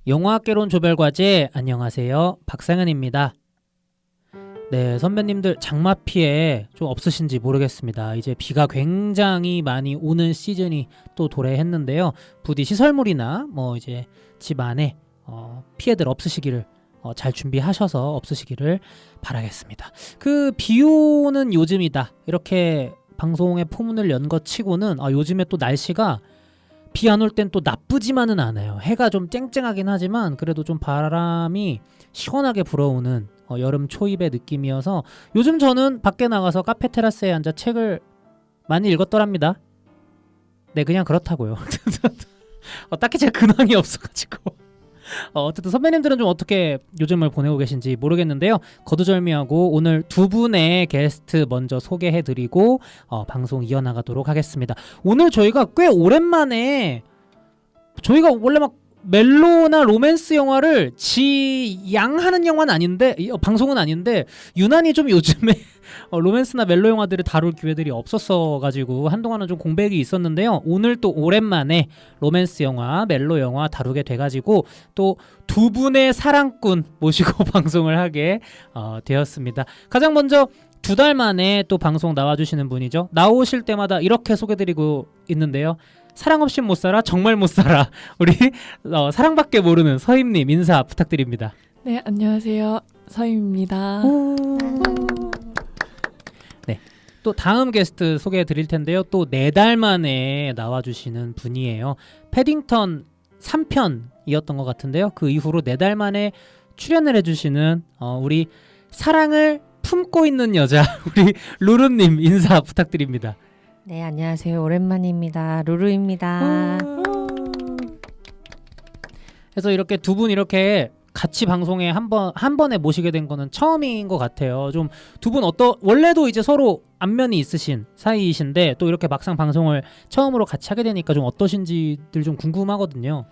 영화학개론 조별과제 안녕하세요. 박상현입니다. 네, 선배님들 장마 피해 좀 없으신지 모르겠습니다. 이제 비가 굉장히 많이 오는 시즌이 또 도래했는데요. 부디 시설물이나 뭐 이제 집 안에 피해들 없으시기를 잘 준비하셔서 없으시기를 바라겠습니다. 그 비 오는 요즘이다 이렇게 방송에 포문을 연 것 치고는 요즘에 또 날씨가 비 안 올 땐 또 나쁘지만은 않아요. 해가 좀 쨍쨍하긴 하지만 그래도 좀 바람이 시원하게 불어오는 여름 초입의 느낌이어서 요즘 저는 밖에 나가서 카페 테라스에 앉아 책을 많이 읽었더랍니다. 네, 그냥 그렇다고요. 딱히 제가 근황이 없어가지고 어쨌든 선배님들은 좀 어떻게 요즘을 보내고 계신지 모르겠는데요. 거두절미하고 오늘 두 분의 게스트 먼저 소개해드리고 방송 이어나가도록 하겠습니다. 오늘 저희가 꽤 오랜만에 저희가 원래 막 멜로나 로맨스 영화를 지양하는 영화는 아닌데 방송은 아닌데 유난히 좀 요즘에 로맨스나 멜로 영화들을 다룰 기회들이 없었어가지고 한동안은 좀 공백이 있었는데요. 오늘 또 오랜만에 로맨스 영화, 멜로 영화 다루게 돼가지고 또 두 분의 사랑꾼 모시고 방송을 하게 되었습니다. 가장 먼저 2달 만에 또 방송 나와주시는 분이죠. 나오실 때마다 이렇게 소개드리고 있는데요. 사랑 없인 못 살아, 정말 못 살아. 우리 사랑밖에 모르는 서임님 인사 부탁드립니다. 네, 안녕하세요. 서임입니다. 네, 또 다음 게스트 소개해 드릴 텐데요. 또 4달 만에 나와주시는 분이에요. 패딩턴 3편이었던 것 같은데요. 그 이후로 4달 만에 출연을 해주시는 우리 사랑을 품고 있는 여자 우리 루루님 인사 부탁드립니다. 네, 안녕하세요. 오랜만입니다. 루루입니다. 그래서 이렇게 두 분 이렇게 같이 방송에 한 번에 모시게 된 거는 처음인 것 같아요. 좀 두 분 원래도 이제 서로 안면이 있으신 사이이신데 또 이렇게 막상 방송을 처음으로 같이 하게 되니까 좀 어떠신지들 좀 궁금하거든요.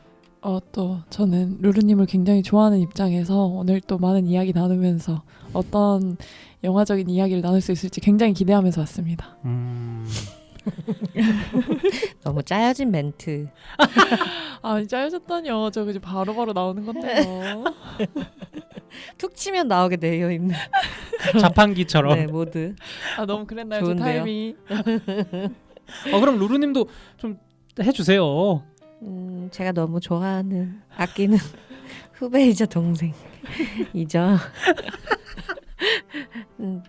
또 저는 루루님을 굉장히 좋아하는 입장에서 오늘 또 많은 이야기 나누면서 어떤 영화적인 이야기를 나눌 수 있을지 굉장히 기대하면서 왔습니다. 너무 짜여진 멘트. 짜여졌다뇨. 저 그냥 바로바로 나오는 건데요. 툭 치면 나오게 되어 있는 자판기처럼. 네, 모드. 너무 그랬나요? 저 좋은데요? 타이밍이. 그럼 루루님도 좀 해주세요. 제가 너무 좋아하는 아끼는 후배이자 동생이죠.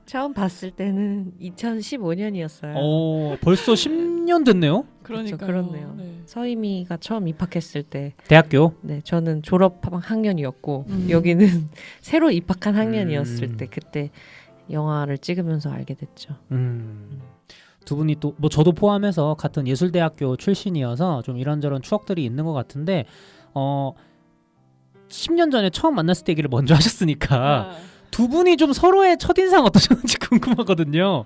처음 봤을 때는 2015년이었어요. 벌써 10년 됐네요. 그러니까요. 그렇네요. 네. 서희미가 처음 입학했을 때, 대학교. 네, 저는 졸업 학년이었고 여기는 새로 입학한 학년이었을 때 그때 영화를 찍으면서 알게 됐죠. 두 분이 또 뭐 저도 포함해서 같은 예술대학교 출신이어서 좀 이런저런 추억들이 있는 것 같은데 10년 전에 처음 만났을 때 얘기를 먼저 하셨으니까 두 분이 좀 서로의 첫인상 어떠셨는지 궁금하거든요.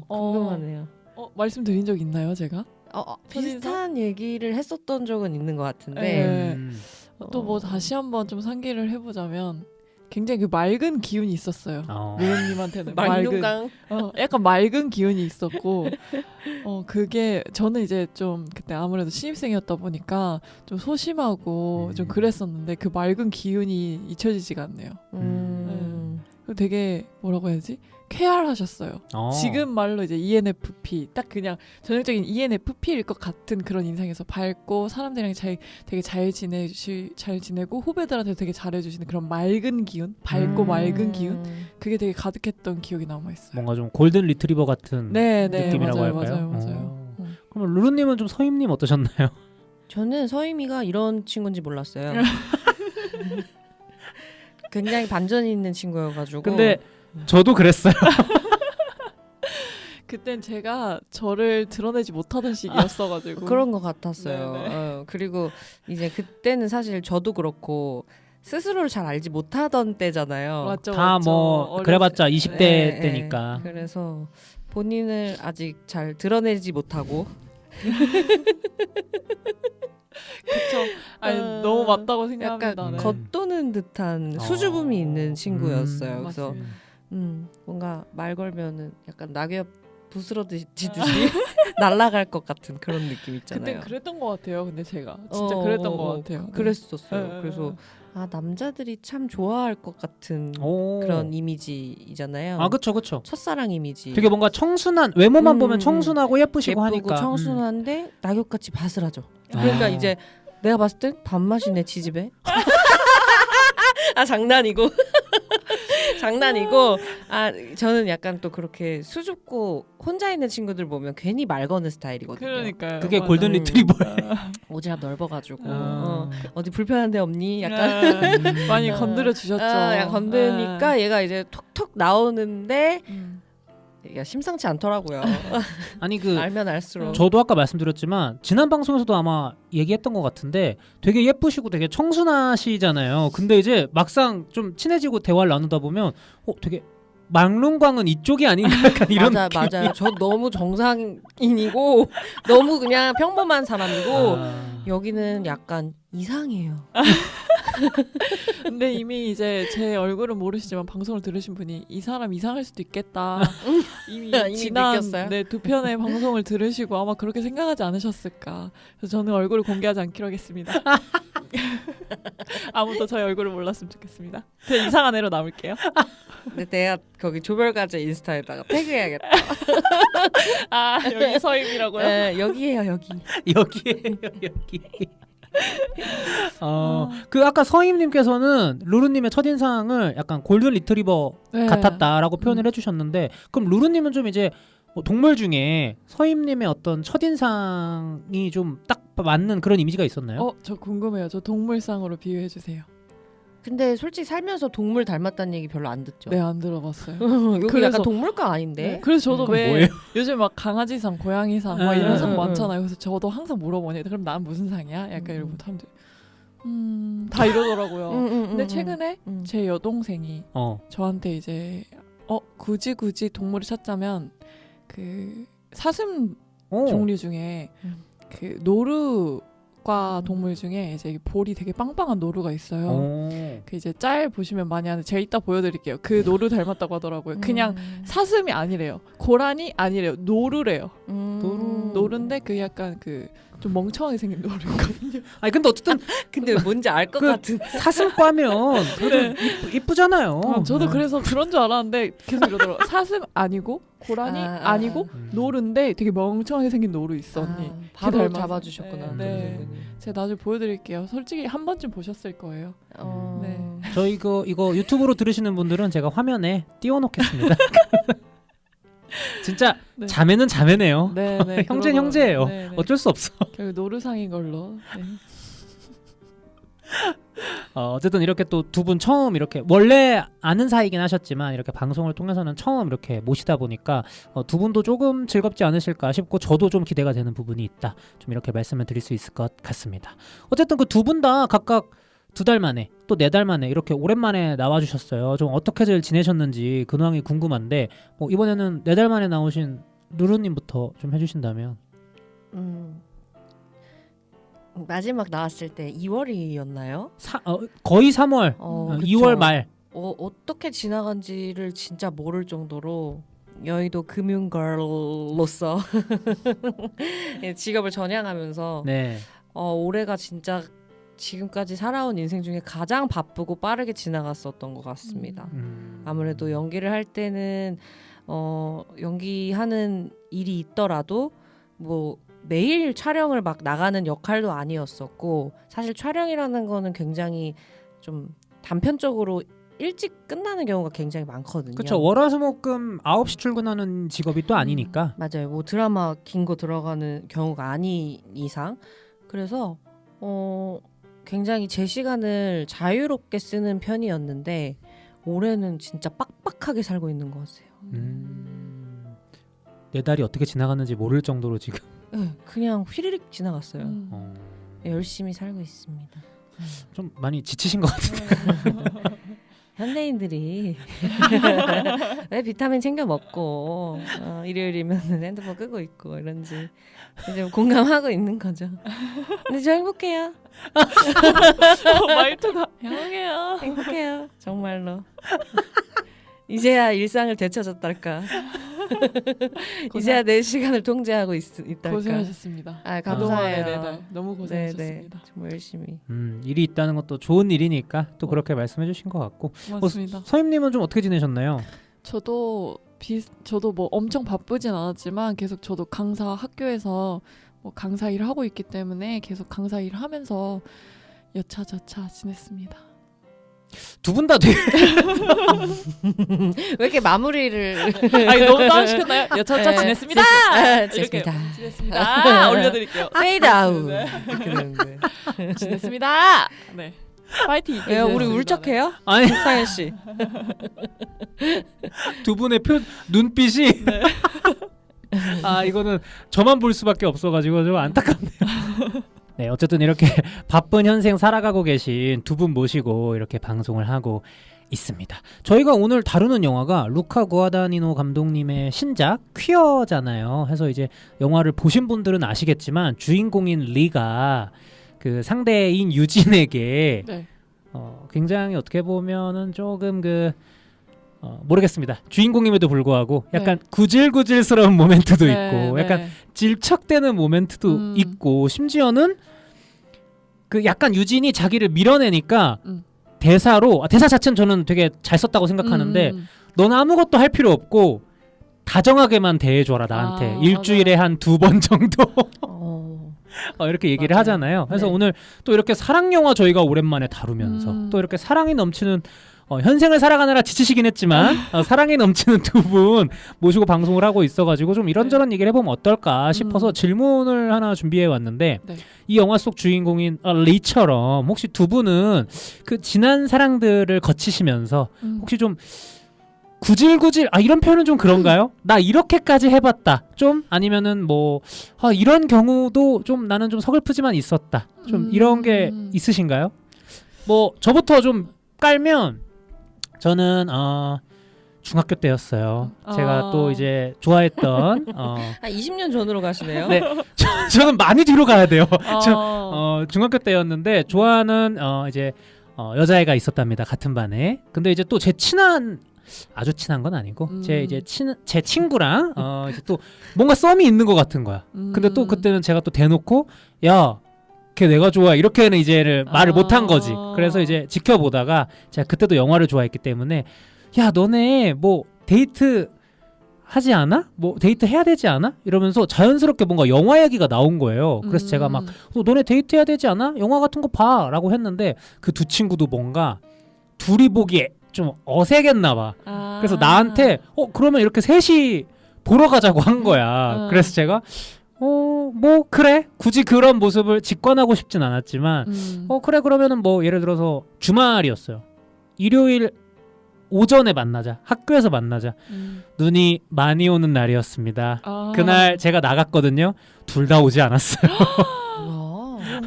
궁금하네요. 말씀드린 적 있나요, 제가? 비슷한 얘기를 했었던 적은 있는 것 같은데 또 뭐 다시 한번 좀 상기를 해보자면 굉장히 그 맑은 기운이 있었어요. 루루님한테는 말룡강. 약간 맑은 기운이 있었고 그게 저는 이제 좀 그때 아무래도 신입생이었다 보니까 좀 소심하고 좀 그랬었는데 그 맑은 기운이 잊혀지지가 않네요. 되게 뭐라고 해야지? 쾌활하셨어요. 지금 말로 이제 ENFP 딱 그냥 전형적인 ENFP일 것 같은 그런 인상에서 밝고 사람들이랑 되게 잘 지내고 후배들한테 되게 잘해주시는 그런 맑은 기운, 밝고 맑은 기운 그게 되게 가득했던 기억이 남아있어요. 뭔가 좀 골든 리트리버 같은 느낌이라고 맞아요, 할까요? 맞아요. 그럼 루루님은 좀 서임님 어떠셨나요? 저는 서희미가 이런 친구인지 몰랐어요. 굉장히 반전이 있는 친구여가지고. 근데 저도 그랬어요. 그땐 제가 저를 드러내지 못하던 시기였어가지고 그런 것 같았어요. 그리고 이제 그때는 사실 저도 그렇고 스스로를 잘 알지 못하던 때잖아요. 맞죠, 다 뭐 그래봤자 20대 때니까. 그래서 본인을 아직 잘 드러내지 못하고 그쵸. 너무 맞다고 생각합니다. 약간 네. 겉도는 듯한 수줍음이 있는 친구였어요. 그래서 맞아요. 뭔가 말 걸면은 약간 낙엽 부스러지듯이 날아갈 것 같은 그런 느낌 있잖아요. 그때 그랬던 것 같아요. 근데 제가 진짜 그랬던 것 같아요. 네. 그랬었어요. 그래서 남자들이 참 좋아할 것 같은 그런 이미지이잖아요. 아 그쵸. 첫사랑 이미지. 되게 뭔가 청순한 외모만 보면 청순하고 예쁘시고 예쁘고 하니까. 청순한데 낙엽같이 바스라져. 그러니까 아. 이제 내가 봤을 땐 밥맛이네 지집에. 아 장난이고. 장난이고. 저는 약간 또 그렇게 수줍고 혼자 있는 친구들 보면 괜히 말 거는 스타일이거든요. 그러니까 그게 골든 리트리버예요. 오지랖 넓어가지고 아. 어디 불편한 데 없니? 약간 많이 건드려 주셨죠. 약간 건드니까 얘가 이제 톡톡 나오는데 음. 얘가 심상치 않더라고요. 아니 그 알면 알수록. 저도 아까 말씀드렸지만 지난 방송에서도 아마 얘기했던 것 같은데 되게 예쁘시고 되게 청순하시잖아요. 근데 이제 막상 좀 친해지고 대화를 나누다 보면 되게 막론광은 이쪽이 아닌가 약간 이런 느낌이. 맞아요. 저 너무 정상인이고 너무 그냥 평범한 사람이고 여기는 약간 이상해요. 근데 이미 이제 제 얼굴은 모르시지만 방송을 들으신 분이 이 사람 이상할 수도 있겠다. 이미 지난 느꼈어요? 네, 2편의 방송을 들으시고 아마 그렇게 생각하지 않으셨을까. 그래서 저는 얼굴을 공개하지 않기로 하겠습니다. 아무도 저의 얼굴을 몰랐으면 좋겠습니다. 그냥 이상한 애로 남을게요. 근데 내가 거기 조별과제 인스타에다가 태그해야겠다. 여기 서임이라고요? 네, 여기에요 여기. 여기에요 여기. 그 아까 서임님께서는 루루님의 첫인상을 약간 골든 리트리버 네. 같았다라고 표현을 해주셨는데 그럼 루루님은 좀 이제 동물 중에 서임님의 어떤 첫인상이 좀 딱 맞는 그런 이미지가 있었나요? 저 궁금해요. 저 동물상으로 비유해 주세요. 근데 솔직히 살면서 동물 닮았다는 얘기 별로 안 듣죠. 네, 안 들어봤어요. 여기 그래서- 약간 동물과 아닌데. 네. 그래서 저도 그럼 왜 뭐예요? 요즘 막 강아지상, 고양이상 막 이런 상 응, 응, 많잖아요. 그래서 저도 항상 물어보니 그럼 난 무슨 상이야? 약간 이러고 음. 사람들 다 이러더라고요. 근데 음, 최근에 음. 제 여동생이 저한테 이제 굳이 동물을 찾자면 그 사슴 종류 중에 그 노루과 동물 중에 이제 볼이 되게 빵빵한 노루가 있어요. 그 이제 짤 보시면 많이 하는데 제가 이따 보여드릴게요. 그 노루 닮았다고 하더라고요. 그냥 사슴이 아니래요. 고라니 아니래요. 노루래요. 노루인데 그 약간 그 좀 멍청하게 생긴 노루거든요. 아니 근데 어쨌든 근데 뭔지 알 것 그- 같은. 사슴과면 그래도 이쁘잖아요. 저도 네. 그래서 그런 줄 알았는데 계속 이러더라고요. 사슴 아니고 고라니 아니고 노루인데 되게 멍청하게 생긴 노루 있어 언니. 바로 닮았어요. 잡아주셨구나. 네. 제가 나중에 보여드릴게요. 솔직히 한 번쯤 보셨을 거예요. 네. 저 이거 유튜브로 들으시는 분들은 제가 화면에 띄워놓겠습니다. 진짜 네. 자매는 자매네요. 네, 네. 형제는 그러더라고요. 형제예요. 네, 네. 어쩔 수 없어. 결국 노루상인 걸로. 네. 어쨌든 이렇게 또 두 분 처음 이렇게 원래 아는 사이긴 하셨지만 이렇게 방송을 통해서는 처음 이렇게 모시다 보니까 두 분도 조금 즐겁지 않으실까 싶고 저도 좀 기대가 되는 부분이 있다. 좀 이렇게 말씀을 드릴 수 있을 것 같습니다. 어쨌든 그 두 분 다 각각 2달 만에 또 4달 만에 이렇게 오랜만에 나와주셨어요. 좀 어떻게들 지내셨는지 근황이 궁금한데 이번에는 4달 만에 나오신 루루님부터 좀 해주신다면. 마지막 나왔을 때 2월이었나요? 거의 3월, 그쵸. 2월 말. 어떻게 지나간지를 진짜 모를 정도로 여의도 금융걸로서 직업을 전향하면서 네. 올해가 진짜 지금까지 살아온 인생 중에 가장 바쁘고 빠르게 지나갔었던 것 같습니다. 아무래도 연기를 할 때는 연기하는 일이 있더라도 뭐 매일 촬영을 막 나가는 역할도 아니었었고 사실 촬영이라는 거는 굉장히 좀 단편적으로 일찍 끝나는 경우가 굉장히 많거든요. 그렇죠. 월화수목금 9시 출근하는 직업이 또 아니니까. 맞아요. 뭐 드라마 긴 거 들어가는 경우가 아닌 이상 그래서 굉장히 제 시간을 자유롭게 쓰는 편이었는데 올해는 진짜 빡빡하게 살고 있는 것 같아요. 내 달이 어떻게 지나갔는지 모를 정도로 지금 네, 그냥 휘리릭 지나갔어요. 음. 열심히 살고 있습니다. 좀 많이 지치신 것 같은데. 현대인들이 왜 비타민 챙겨 먹고 일요일이면 핸드폰 끄고 있고 이런지 이제 공감하고 있는 거죠. 근데 저 행복해요. 말투가 행복해요. 행복해요. 정말로. 이제야 일상을 되찾았달까. 이제야 내 시간을 통제하고 있달까. 고생하셨습니다. 아, 그동안의 감사해요. 4달 너무 고생하셨습니다. 정말 열심히. 일이 있다는 것도 좋은 일이니까 또 그렇게 말씀해 주신 것 같고. 맞습니다. 서임님은 좀 어떻게 지내셨나요? 저도 뭐 엄청 바쁘진 않았지만 계속 저도 강사 학교에서 뭐 강사 일을 하고 있기 때문에 계속 강사 일을 하면서 여차저차 지냈습니다. 두 분 다 되게 왜 이렇게 마무리를 아니 너무 다운시켰나요? 여차저차 지냈습니다. 이렇게 지냈습니다. 지냈습니다. 올려드릴게요. 페이드 아웃. 네. 이렇게 되는데. 지냈습니다. 네. 파이팅 있게 왜요? 우리 지냈습니다. 울적해요? 아니 사연 씨. 두 분의 눈빛이 아 이거는 저만 볼 수밖에 없어가지고 좀 안타깝네요. 네, 어쨌든 이렇게 바쁜 현생 살아가고 계신 두 분 모시고 이렇게 방송을 하고 있습니다. 저희가 오늘 다루는 영화가 루카 구아다니노 감독님의 신작 퀴어잖아요. 해서 이제 영화를 보신 분들은 아시겠지만 주인공인 리가 그 상대인 유진에게 네. 굉장히 어떻게 보면은 조금 모르겠습니다. 주인공임에도 불구하고 약간 구질구질스러운 모멘트도 있고 약간 질척대는 모멘트도 있고 심지어는 그 약간 유진이 자기를 밀어내니까 대사 자체는 저는 되게 잘 썼다고 생각하는데 넌 아무것도 할 필요 없고 다정하게만 대해줘라 나한테 일주일에 한 2번 정도 이렇게 얘기를 맞아요. 하잖아요. 그래서 네. 오늘 또 이렇게 사랑 영화 저희가 오랜만에 다루면서 또 이렇게 사랑이 넘치는 현생을 살아가느라 지치시긴 했지만 사랑이 넘치는 두 분 모시고 방송을 하고 있어가지고 좀 이런저런 얘기를 해보면 어떨까 싶어서 질문을 하나 준비해 왔는데 네. 이 영화 속 주인공인 리처럼 혹시 두 분은 그 지난 사랑들을 거치시면서 혹시 좀 구질구질 이런 표현은 좀 그런가요? 나 이렇게까지 해봤다 좀 아니면은 뭐 이런 경우도 좀 나는 좀 서글프지만 있었다 좀 이런 게 있으신가요? 뭐 저부터 좀 깔면 저는 중학교 때였어요. 제가 또 이제 좋아했던 한 20년 전으로 가시네요. 네, 저는 많이 뒤로 가야 돼요. 중학교 때였는데 좋아하는 이제 여자애가 있었답니다. 같은 반에. 근데 이제 또 제 아주 친한 건 아니고 제 친구랑 이제 또 뭔가 썸이 있는 것 같은 거야. 근데 또 그때는 제가 또 대놓고 야 걔 내가 좋아 이렇게는 이제 말을 못한 거지. 그래서 이제 지켜보다가 제가 그때도 영화를 좋아했기 때문에 야 너네 뭐 데이트 하지 않아? 뭐 데이트 해야 되지 않아? 이러면서 자연스럽게 뭔가 영화 얘기가 나온 거예요. 그래서 제가 막 너네 데이트 해야 되지 않아? 영화 같은 거 봐 라고 했는데 그 두 친구도 뭔가 둘이 보기에 좀 어색했나 봐. 그래서 나한테 그러면 이렇게 셋이 보러 가자고 한 거야. 그래서 제가 뭐 그래 굳이 그런 모습을 직관하고 싶진 않았지만 그래 그러면은 뭐 예를 들어서 주말이었어요. 일요일 오전에 만나자. 학교에서 만나자. 눈이 많이 오는 날이었습니다. 그날 제가 나갔거든요. 둘 다 오지 않았어요.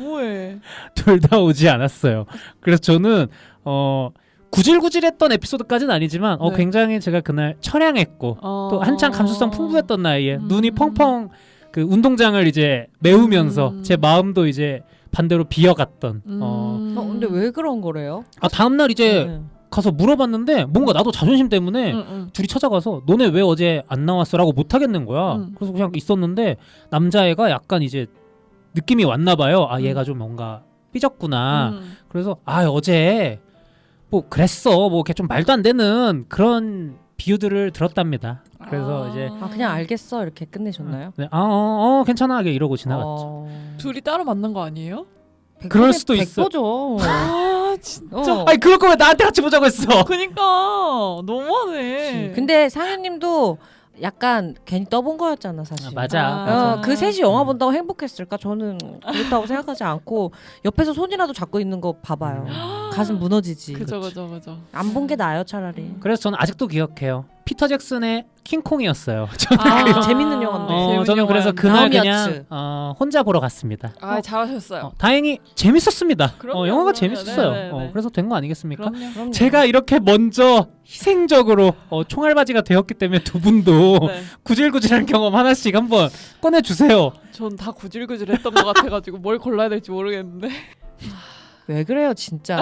뭐해? 둘 다 오지 않았어요. 그래서 저는 구질구질했던 에피소드까지는 아니지만 굉장히 제가 그날 처량했고 또 한창 감수성 풍부했던 나이에 눈이 펑펑 그 운동장을 이제 메우면서 제 마음도 이제 반대로 비어갔던. 근데 왜 그런 거래요? 다음날 이제 가서 물어봤는데 뭔가 나도 자존심 때문에 둘이 찾아가서 너네 왜 어제 안 나왔어? 라고 못하겠는 거야. 그래서 그냥 있었는데 남자애가 약간 이제 느낌이 왔나 봐요. 얘가 좀 뭔가 삐졌구나. 그래서 어제 뭐 그랬어. 뭐 이렇게 좀 말도 안 되는 그런 비유들을 들었답니다. 그래서 이제 그냥 알겠어 이렇게 끝내셨나요? 네, 괜찮아 이러고 지나갔죠. 둘이 따로 만난 거 아니에요? 그럴 수도 있어. 100%죠. 진짜. 아니 그럴 거면 나한테 같이 보자고 했어. 그니까 너무하네. 근데 상현님도 약간 괜히 떠본 거였잖아 사실. 맞아. 그 셋이 영화 본다고 행복했을까? 저는 그렇다고 생각하지 않고 옆에서 손이라도 잡고 있는 거 봐봐요. 가슴 무너지지. 그죠. 안 본 게 나아요 차라리. 그래서 저는 아직도 기억해요. 피터 잭슨의 킹콩이었어요. 재밌는 영화인데. 저는 그래서 그날 마음이었지. 그냥 혼자 보러 갔습니다. 잘하셨어요. 다행히 재밌었습니다. 그럼요, 영화가 그럼요. 재밌었어요. 네네네. 그래서 된 거 아니겠습니까? 그럼요. 제가 이렇게 먼저 희생적으로 총알바지가 되었기 때문에 두 분도 구질구질한 경험 하나씩 한번 꺼내주세요. 전 다 구질구질했던 것 같아가지고 뭘 골라야 될지 모르겠는데. 왜 그래요 진짜.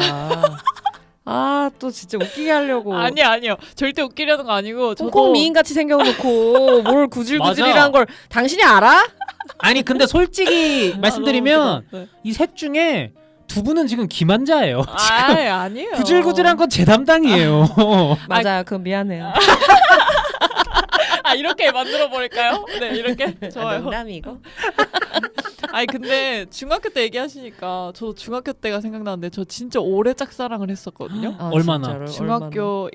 아, 또 진짜 웃기게 하려고. 아니요. 절대 웃기려는 거 아니고 저도 홍콩 미인같이 생겨놓고 뭘 구질구질이란 걸 당신이 알아? 아니 근데 솔직히 말씀드리면 너무 웃기다. 네. 이 셋 중에 두 분은 지금 기만자예요. 아니에요. 구질구질한 건 제 담당이에요. 맞아요. 그건 미안해요. 이렇게 만들어 버릴까요? 네, 이렇게 좋아요. 농담이고. 아니 근데 중학교 때 얘기하시니까 저도 중학교 때가 생각나는데 저 진짜 오래 짝사랑을 했었거든요. 아, 얼마나? 진짜로요? 중학교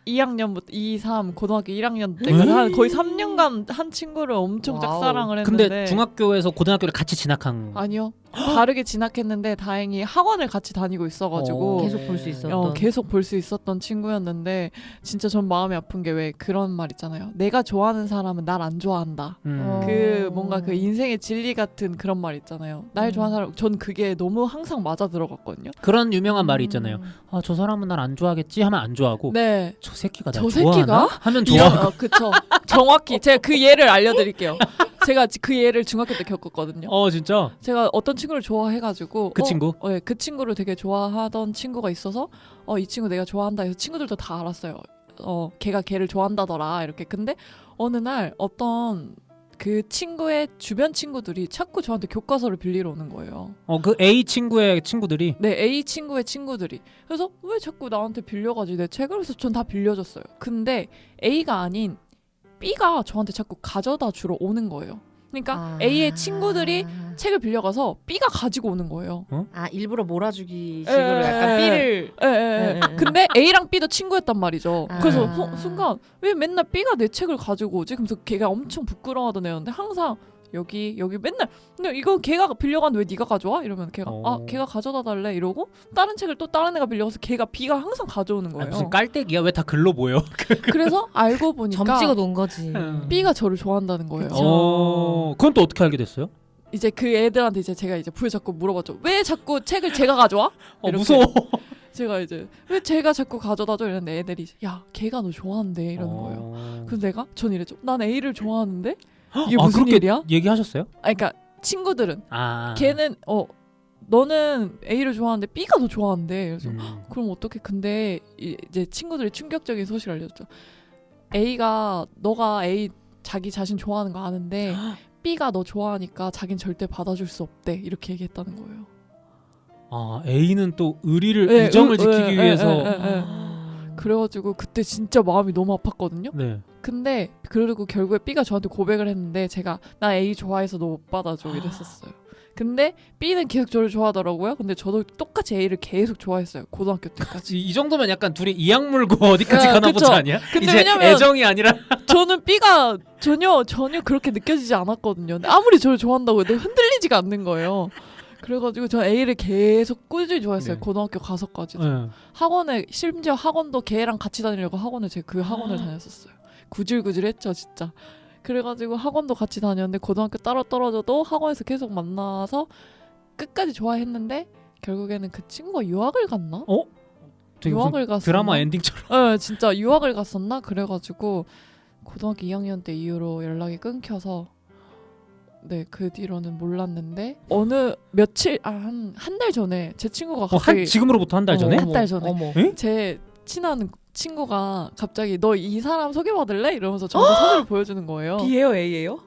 2학년부터 2, 3, 고등학교 1학년 때까지 한 거의 3년간 한 친구를 엄청 와우. 짝사랑을 했는데 근데 중학교에서 고등학교를 같이 진학한 아니요. 다르게 진학했는데 다행히 학원을 같이 다니고 있어가지고 계속 볼 수 있었던. 계속 볼 수 있었던 친구였는데 진짜 전 마음이 아픈 게 왜 그런 말 있잖아요. 내가 좋아하는 사람은 날 안 좋아한다. 그 뭔가 그 인생의 진리 같은 그런 말 있잖아요. 날 좋아하는 사람, 전 그게 너무 항상 맞아 들어갔거든요. 그런 유명한 말이 있잖아요. 아, 저 사람은 날 안 좋아하겠지 하면 안 좋아하고 네. 저 새끼가 날 저 좋아하나? 새끼가? 하면 좋아하고. 그쵸. 정확히 제가 그 예를 알려드릴게요. 제가 그 예를 중학교 때 겪었거든요. 진짜? 제가 어떤 친구를 좋아해가지고 그 친구? 네, 그 친구를 되게 좋아하던 친구가 있어서 이 친구 내가 좋아한다 해서 친구들도 다 알았어요. 걔가 걔를 좋아한다더라 이렇게. 근데 어느 날 어떤 그 친구의 주변 친구들이 자꾸 저한테 교과서를 빌리러 오는 거예요. 그 A 친구의 친구들이 네, A 친구의 친구들이. 그래서 왜 자꾸 나한테 빌려가지고 내 책을. 그래서 전 다 빌려줬어요. 근데 A가 아닌 B가 저한테 자꾸 가져다 주러 오는 거예요. 그러니까 A의 친구들이 책을 빌려가서 B가 가지고 오는 거예요. 일부러 몰아주기 식으로 약간 B를. 근데 A랑 B도 친구였단 말이죠. 아. 그래서 순간 왜 맨날 B가 내 책을 가지고 오지? 그래서 걔가 엄청 부끄러워하던 애였는데 항상 여기 맨날 근데 이거 걔가 빌려갔는데 왜 네가 가져와? 이러면 걔가 걔가 가져다 달래 이러고 다른 책을 또 다른 애가 빌려가서 걔가 B가 항상 가져오는 거예요. 무슨 깔때기야? 왜 다 글로 보여? 그래서 알고 보니까 점 찍어 놓은 거지. B가 저를 좋아한다는 거예요. 그건 또 어떻게 알게 됐어요? 이제 그 애들한테 이제 제가 이제 부여잡고 물어봤죠. 왜 자꾸 책을 제가 가져와? 이렇게. 무서워. 제가 이제 왜 제가 자꾸 가져다줘 이랬는데 애들이 야 걔가 너 좋아한대 이러는 거예요. 그래서 내가 전 이랬죠. 난 A를 좋아하는데 이게 무슨 그렇게 일이야? 얘기하셨어요? 그러니까 친구들은 아. 걔는 너는 A를 좋아하는데 B가 더 좋아한대. 그래서 그럼 어떻게? 근데 이제 친구들이 충격적인 소식을 알려줬죠. 너가 A 자기 자신 좋아하는 거 아는데 B가 너 좋아하니까 자긴 절대 받아줄 수 없대. 이렇게 얘기했다는 거예요. A는 또 우정을 지키기 위해서. 그래가지고 그때 진짜 마음이 너무 아팠거든요. 네. 근데 그리고 결국에 B가 저한테 고백을 했는데 제가 나 A 좋아해서 너 못 받아줘 이랬었어요. 근데 B는 계속 저를 좋아하더라고요. 근데 저도 똑같이 A를 계속 좋아했어요. 고등학교 때까지. 이 정도면 약간 둘이 이악 물고 어디까지 가나 그쵸. 보지 아니야? 근데 이제 왜냐면 애정이 아니라 저는 B가 전혀 그렇게 느껴지지 않았거든요. 근데 아무리 저를 좋아한다고 해도 흔들리지가 않는 거예요. 그래가지고 저 A를 계속 꾸준히 좋아했어요. 네. 고등학교 가서까지도. 네. 학원에 심지어 학원도 걔랑 같이 다니려고 학원을 제가 그 학원을 다녔었어요. 구질구질했죠 진짜. 그래가지고 학원도 같이 다녔는데 고등학교 따로 떨어져도 학원에서 계속 만나서 끝까지 좋아했는데 결국에는 그 친구가 유학을 갔나? 되게 유학을 갔었나? 드라마 엔딩처럼. 네, 진짜 유학을 갔었나? 그래가지고 고등학교 2학년 때 이후로 연락이 끊겨서 네, 그 뒤로는 몰랐는데 어느 며칠 한 달 전에 제 친구가 갑자기 지금으로부터 한 달 전에? 한 달 전에 어머. 제 친한 친구가 갑자기 너 이 사람 소개받을래? 이러면서 저한테 사진을 보여주는 거예요. B예요, A예요?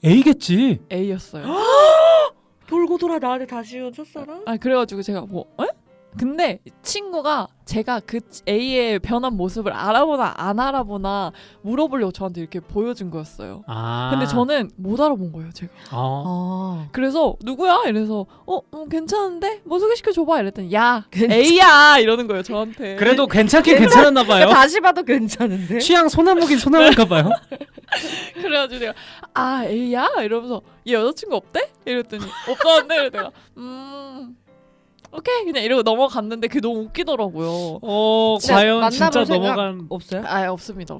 A겠지. A였어요. 돌고 돌아 나한테 다시 온 첫사랑? 그래가지고 제가 근데 친구가 제가 그 A의 변한 모습을 알아보나 안 알아보나 물어보려고 저한테 이렇게 보여준 거였어요. 근데 저는 못 알아본 거예요, 제가. 그래서 누구야? 이래서 괜찮은데? 뭐 소개시켜줘봐 이랬더니 야 A야 이러는 거예요 저한테. 그래도 괜찮긴 괜찮았나 봐요. 다시 봐도 괜찮은데? 취향 소나무긴 소나무인가 봐요. 그래가지고 내가 A야? 이러면서 얘 여자친구 없대? 이랬더니 없다는데 이래서 내가 오케이 그냥 이러고 넘어갔는데 그게 너무 웃기더라고요. 과연 진짜 생각 넘어간 없어요? 없습니다.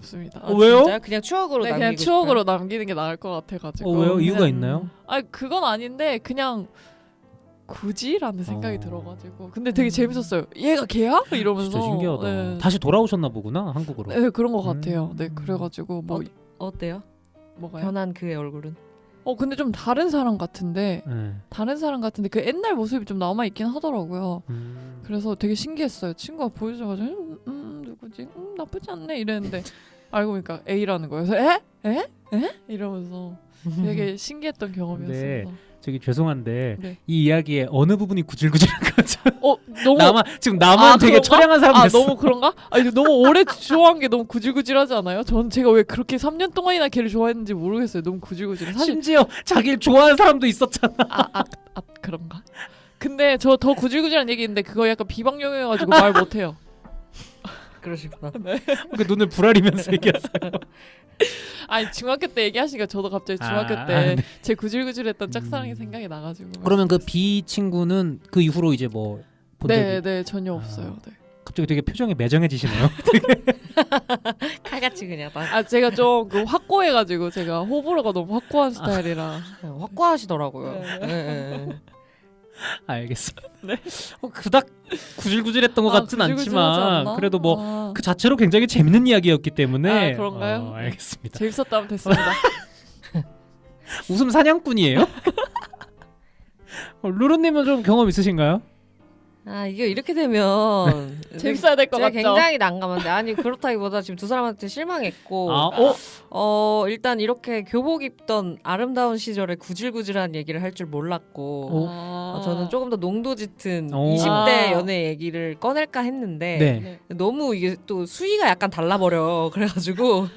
왜요? 진짜요? 그냥 추억으로 네, 남기고 그냥 추억으로 싶어요? 남기는 게 나을 것 같아가지고. 왜요? 이유가 그냥- 있나요? 그건 아닌데 그냥 굳이라는 생각이 들어가지고. 근데 되게 재밌었어요. 얘가 걔야? 이러면서. 진짜 신기하다. 네. 다시 돌아오셨나 보구나 한국으로. 네, 그런 것 같아요. 네, 그래가지고 뭐 어때요? 뭐가요? 변한 그의 얼굴은? 근데 좀 다른 사람 같은데 네. 그 옛날 모습이 좀 남아 있긴 하더라고요. 그래서 되게 신기했어요. 친구가 보여주자마자 누구지? 나쁘지 않네 이랬는데 알고 보니까 A라는 거예요. 그래서 에? 이러면서 되게 신기했던 경험이었습니다. 네. 저기 죄송한데 네. 이 이야기의 어느 부분이 구질구질한 거죠? 너무 나만 되게 그런가? 처량한 사람 됐어. 너무 그런가? 아니 너무 오래 좋아한 게 너무 구질구질하지 않아요? 전 제가 왜 그렇게 3년 동안이나 걔를 좋아했는지 모르겠어요. 너무 구질구질해. 사실 심지어 자기를 좋아하는 사람도 있었잖아. 그런가? 근데 저 더 구질구질한 얘기 있는데 그거 약간 비방용이어가지고 말 못해요. 그러시구나. 네. 그 눈을 부라리면서 얘기했어요. 아니 중학교 때 얘기하시니까 저도 갑자기 중학교 때 제 구질구질했던 짝사랑이 생각이 나가지고. 그러면 그 B 친구는 그 이후로 이제 뭐 본 적이 네 전혀 없어요. 네. 갑자기 되게 표정이 매정해지시네요. 칼같이 그냥 다 제가 좀 그 확고해가지고 제가 호불호가 너무 확고한 스타일이라. 확고하시더라고요. 네. 네. 알겠습니다. 네. 그닥 구질구질했던 것 같진 구질구질하지 않지만 않나? 그래도 뭐 그 자체로 굉장히 재밌는 이야기였기 때문에 그런가요? 알겠습니다. 재밌었다면 됐습니다. 웃음 사냥꾼이에요? 루루님은 좀 경험 있으신가요? 이게 이렇게 되면 재밌어야 될 것 제가 같죠? 굉장히 난감한데 아니 그렇다기보다 지금 두 사람한테 실망했고 일단 이렇게 교복 입던 아름다운 시절에 구질구질한 얘기를 할 줄 몰랐고 저는 조금 더 농도 짙은 20대 연애 얘기를 꺼낼까 했는데 네. 너무 이게 또 수위가 약간 달라버려 그래가지고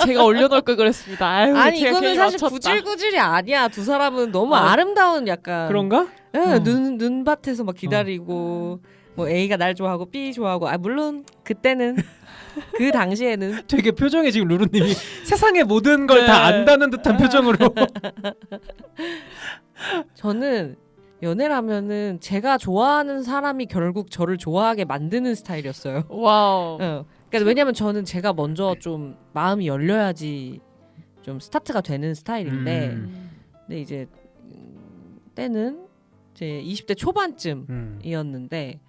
제가 올려놓을 걸 그랬습니다. 아니 제가 이거는 괜히 사실 맞췄다. 구질구질이 아니야. 두 사람은 너무 아름다운 약간 그런가? 눈밭에서 막 기다리고 뭐 A가 날 좋아하고 B 좋아하고 물론 그때는 그 당시에는 되게 표정에 지금 루루님이 세상의 모든 걸 다 안다는 듯한 표정으로 저는 연애라면은 제가 좋아하는 사람이 결국 저를 좋아하게 만드는 스타일이었어요. 와우. 그러니까 왜냐면 저는 제가 먼저 좀 마음이 열려야지 좀 스타트가 되는 스타일인데 근데 이제 때는 제 20대 초반쯤이었는데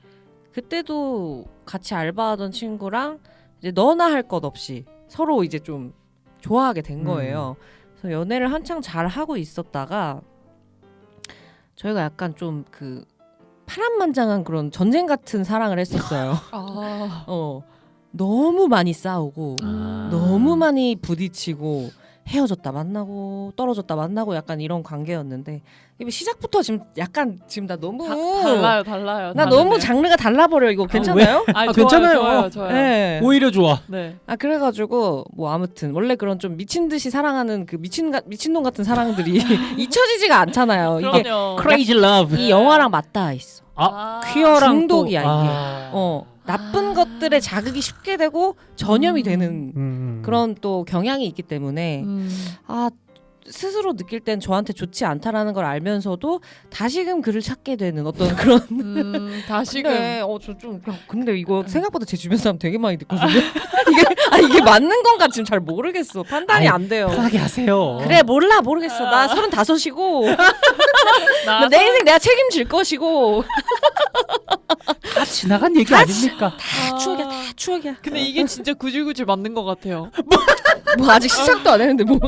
그때도 같이 알바하던 친구랑 이제 너나 할 것 없이 서로 이제 좀 좋아하게 된 거예요. 그래서 연애를 한창 잘 하고 있었다가 저희가 약간 좀 그 파란만장한 그런 전쟁 같은 사랑을 했었어요. 너무 많이 싸우고 너무 많이 부딪히고 헤어졌다 만나고 떨어졌다 만나고 약간 이런 관계였는데 시작부터 지금 나 너무 달라요. 나 너무 장르가 달라버려. 이거 괜찮아요? 괜찮아요. 좋아요. 네. 오히려 좋아. 네. 그래가지고 뭐 아무튼 원래 그런 좀 미친 듯이 사랑하는 그 미친놈 같은 사랑들이 잊혀지지가 않잖아요. 이게 Crazy Love. 이 영화랑 맞닿아 있어. 퀴어랑 중독이야 또, 이게. 나쁜 것들에 자극이 쉽게 되고 전염이 되는 그런 또 경향이 있기 때문에 스스로 느낄 땐 저한테 좋지 않다라는 걸 알면서도 다시금 그를 찾게 되는 어떤 그런 다시금 근데 이거 생각보다 제 주변 사람 되게 많이 듣거든요. 이게 맞는 건가 지금 잘 모르겠어. 판단이 안 돼요. 편하게 하세요. 그래 모르겠어. 나 35이고 내 인생 내가 책임질 것이고 다 지나간 얘기 아닙니까? 다 추억이야. 근데 이게 진짜 구질구질 맞는 것 같아요. 뭐 아직 시작도 안 했는데 뭐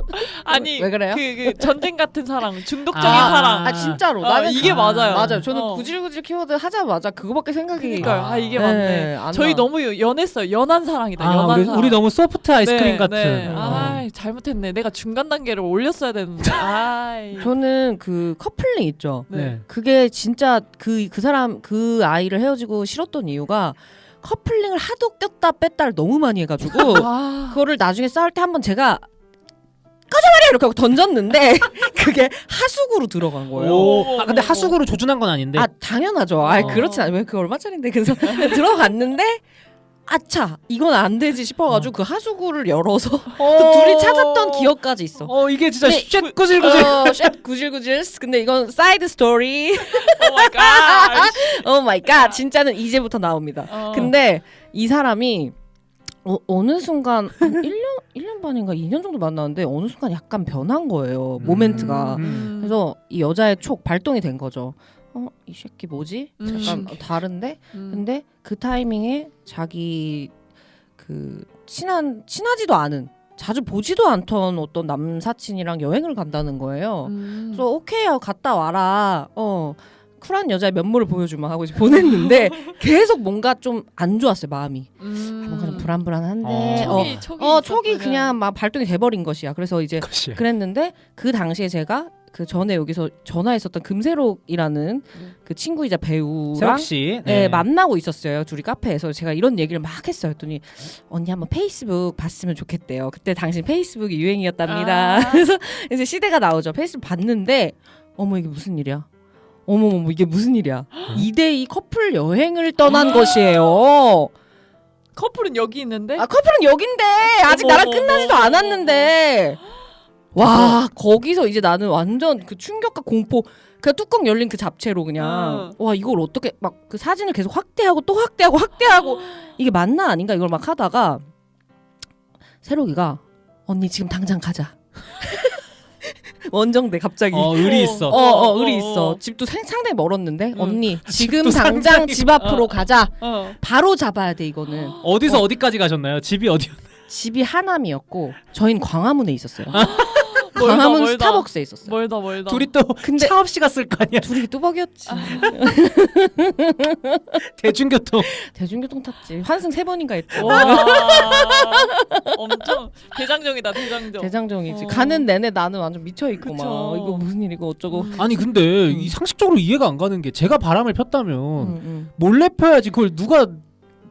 아니 왜 그래요? 그 전쟁 같은 사랑, 중독적인 사랑. 진짜로 나는 이게 맞아요. 저는 구질구질 키워드 하자마자 그거밖에 생각이. 그러니까요. 이게 맞네. 저희 너무 연했어요. 연한 사랑이다. 연한 사랑. 우리 너무 소프트 아이스크림 같은. 네. 잘못했네. 내가 중간 단계를 올렸어야 되는데. 저는 그 커플링 있죠. 네. 그게 진짜 그 사람 그 아이를 헤어지고 싫었던 이유가 커플링을 하도 꼈다 뺐다를 너무 많이 해가지고 그거를 나중에 싸울 때 한번 제가 꺼져버려 이렇게 하고 던졌는데 그게 하수구로 들어간 거예요. 근데 하수구로 조준한 건 아닌데. 당연하죠. 그렇진 않아요. 왜 그 얼마짜린데. 그래서 들어갔는데 아차 이건 안 되지 싶어가지고 그 하수구를 열어서 또 둘이 찾았던 기억까지 있어. 이게 진짜 쉣 구질구질. 쉣 구질구질. 근데 이건 사이드 스토리. 오 마이 갓. 진짜는 이제부터 나옵니다. 근데 이 사람이 어느 순간 한 1년 반인가 2년 정도 만났는데 어느 순간 약간 변한 거예요. 모멘트가. 그래서 이 여자의 촉 발동이 된 거죠. 이 새끼 뭐지? 약간 다른데? 근데 그 타이밍에 자기 그 친하지도 않은 자주 보지도 않던 어떤 남사친이랑 여행을 간다는 거예요. 그래서 오케이 하고 갔다 와라. 쿨한 여자의 면모를 보여주마 하고 이제 보냈는데 계속 뭔가 좀 안 좋았어요 마음이. 뭔가 좀 불안불안한데 촉이 그냥 막 발동이 돼버린 것이야. 그래서 이제 그랬는데 그 당시에 제가 그 전에 여기서 전화했었던 금세록이라는 그 친구이자 배우랑 네, 만나고 있었어요. 둘이 카페에서 제가 이런 얘기를 막 했어요. 했더니 언니 한번 페이스북 봤으면 좋겠대요. 그때 당시 페이스북이 유행이었답니다. 그래서 이제 시대가 나오죠. 페이스북 봤는데 어머 이게 무슨 일이야? 어머 이게 무슨 일이야? 2대2 커플 여행을 떠난 것이에요. 커플은 여기 있는데? 커플은 여긴데 아직 나랑 끝나지도 않았는데 와 거기서 이제 나는 완전 그 충격과 공포 그냥 뚜껑 열린 그 잡채로 그냥 와 이걸 어떻게 막 그 사진을 계속 확대하고 또 확대하고 이게 맞나 아닌가 이걸 막 하다가 세록이가 언니 지금 당장 가자. 원정대 갑자기 의리 있어. 의리 있어. 집도 상당히 멀었는데 언니 지금 당장 집 앞으로 가자. 바로 잡아야 돼 이거는. 어디서 어디까지 가셨나요? 집이 어디였나요? 집이 하남이었고 저희는 광화문에 있었어요. 광화문 멀다. 스타벅스에 있었어요. 멀다. 둘이 또 근데 차 없이 갔을 거 아니야. 둘이 뚜벅이었지. 대중교통 탔지. 환승 3번인가 했죠. 엄청 대장정이다. 대장정이지. 가는 내내 나는 완전 미쳐있고 막 이거 무슨 일이고 어쩌고. 아니 근데 이 상식적으로 이해가 안 가는 게 제가 바람을 폈다면 몰래 펴야지 그걸 누가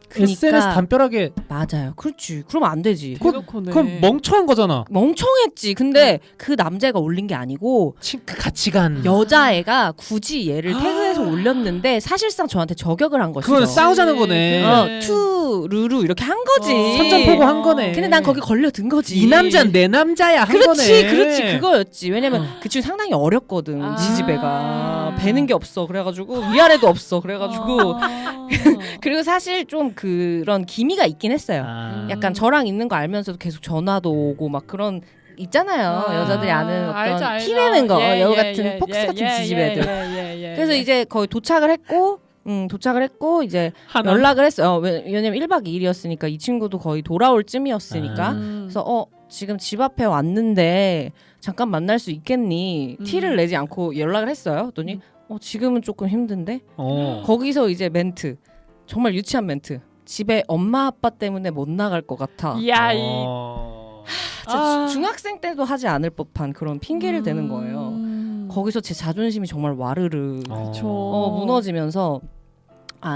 그러니까, SNS 담벼락에 맞아요. 그렇지. 그러면 안 되지. 그럼 멍청한 거잖아. 멍청했지. 근데 그 남자애가 올린 게 아니고 같이 간 여자애가 굳이 얘를 태그해서 올렸는데 사실상 저한테 저격을 한 것이죠. 그건 싸우자는 거네. 투 루루 이렇게 한 거지. 선전포고 한 거네. 근데 난 거기 걸려든 거지. 이 남자는 내 남자야 한 거네. 그렇지 그거였지. 왜냐면 그 친구 상당히 어렸거든. 지지배가 배는 게 없어. 그래가지고 위아래도 없어. 그래가지고 그리고 사실 좀 그런 기미가 있긴 했어요. 약간 저랑 있는 거 알면서도 계속 전화도 오고 막 그런 있잖아요. 여자들이 아는 어떤 알죠. 티내는 거 여우 같은 폭스 같은 지지배들. 그래서 이제 거의 도착을 했고 이제 연락을 했어요. 왜냐면 1박 2일이었으니까 이 친구도 거의 돌아올 쯤이었으니까. 그래서 지금 집 앞에 왔는데 잠깐 만날 수 있겠니? 티를 내지 않고 연락을 했어요. 그랬더니 지금은 조금 힘든데. 거기서 이제 멘트. 정말 유치한 멘트. 집에 엄마 아빠 때문에 못 나갈 것 같아. 중학생 때도 하지 않을 법한 그런 핑계를 대는 거예요. 거기서 제 자존심이 정말 와르르 무너지면서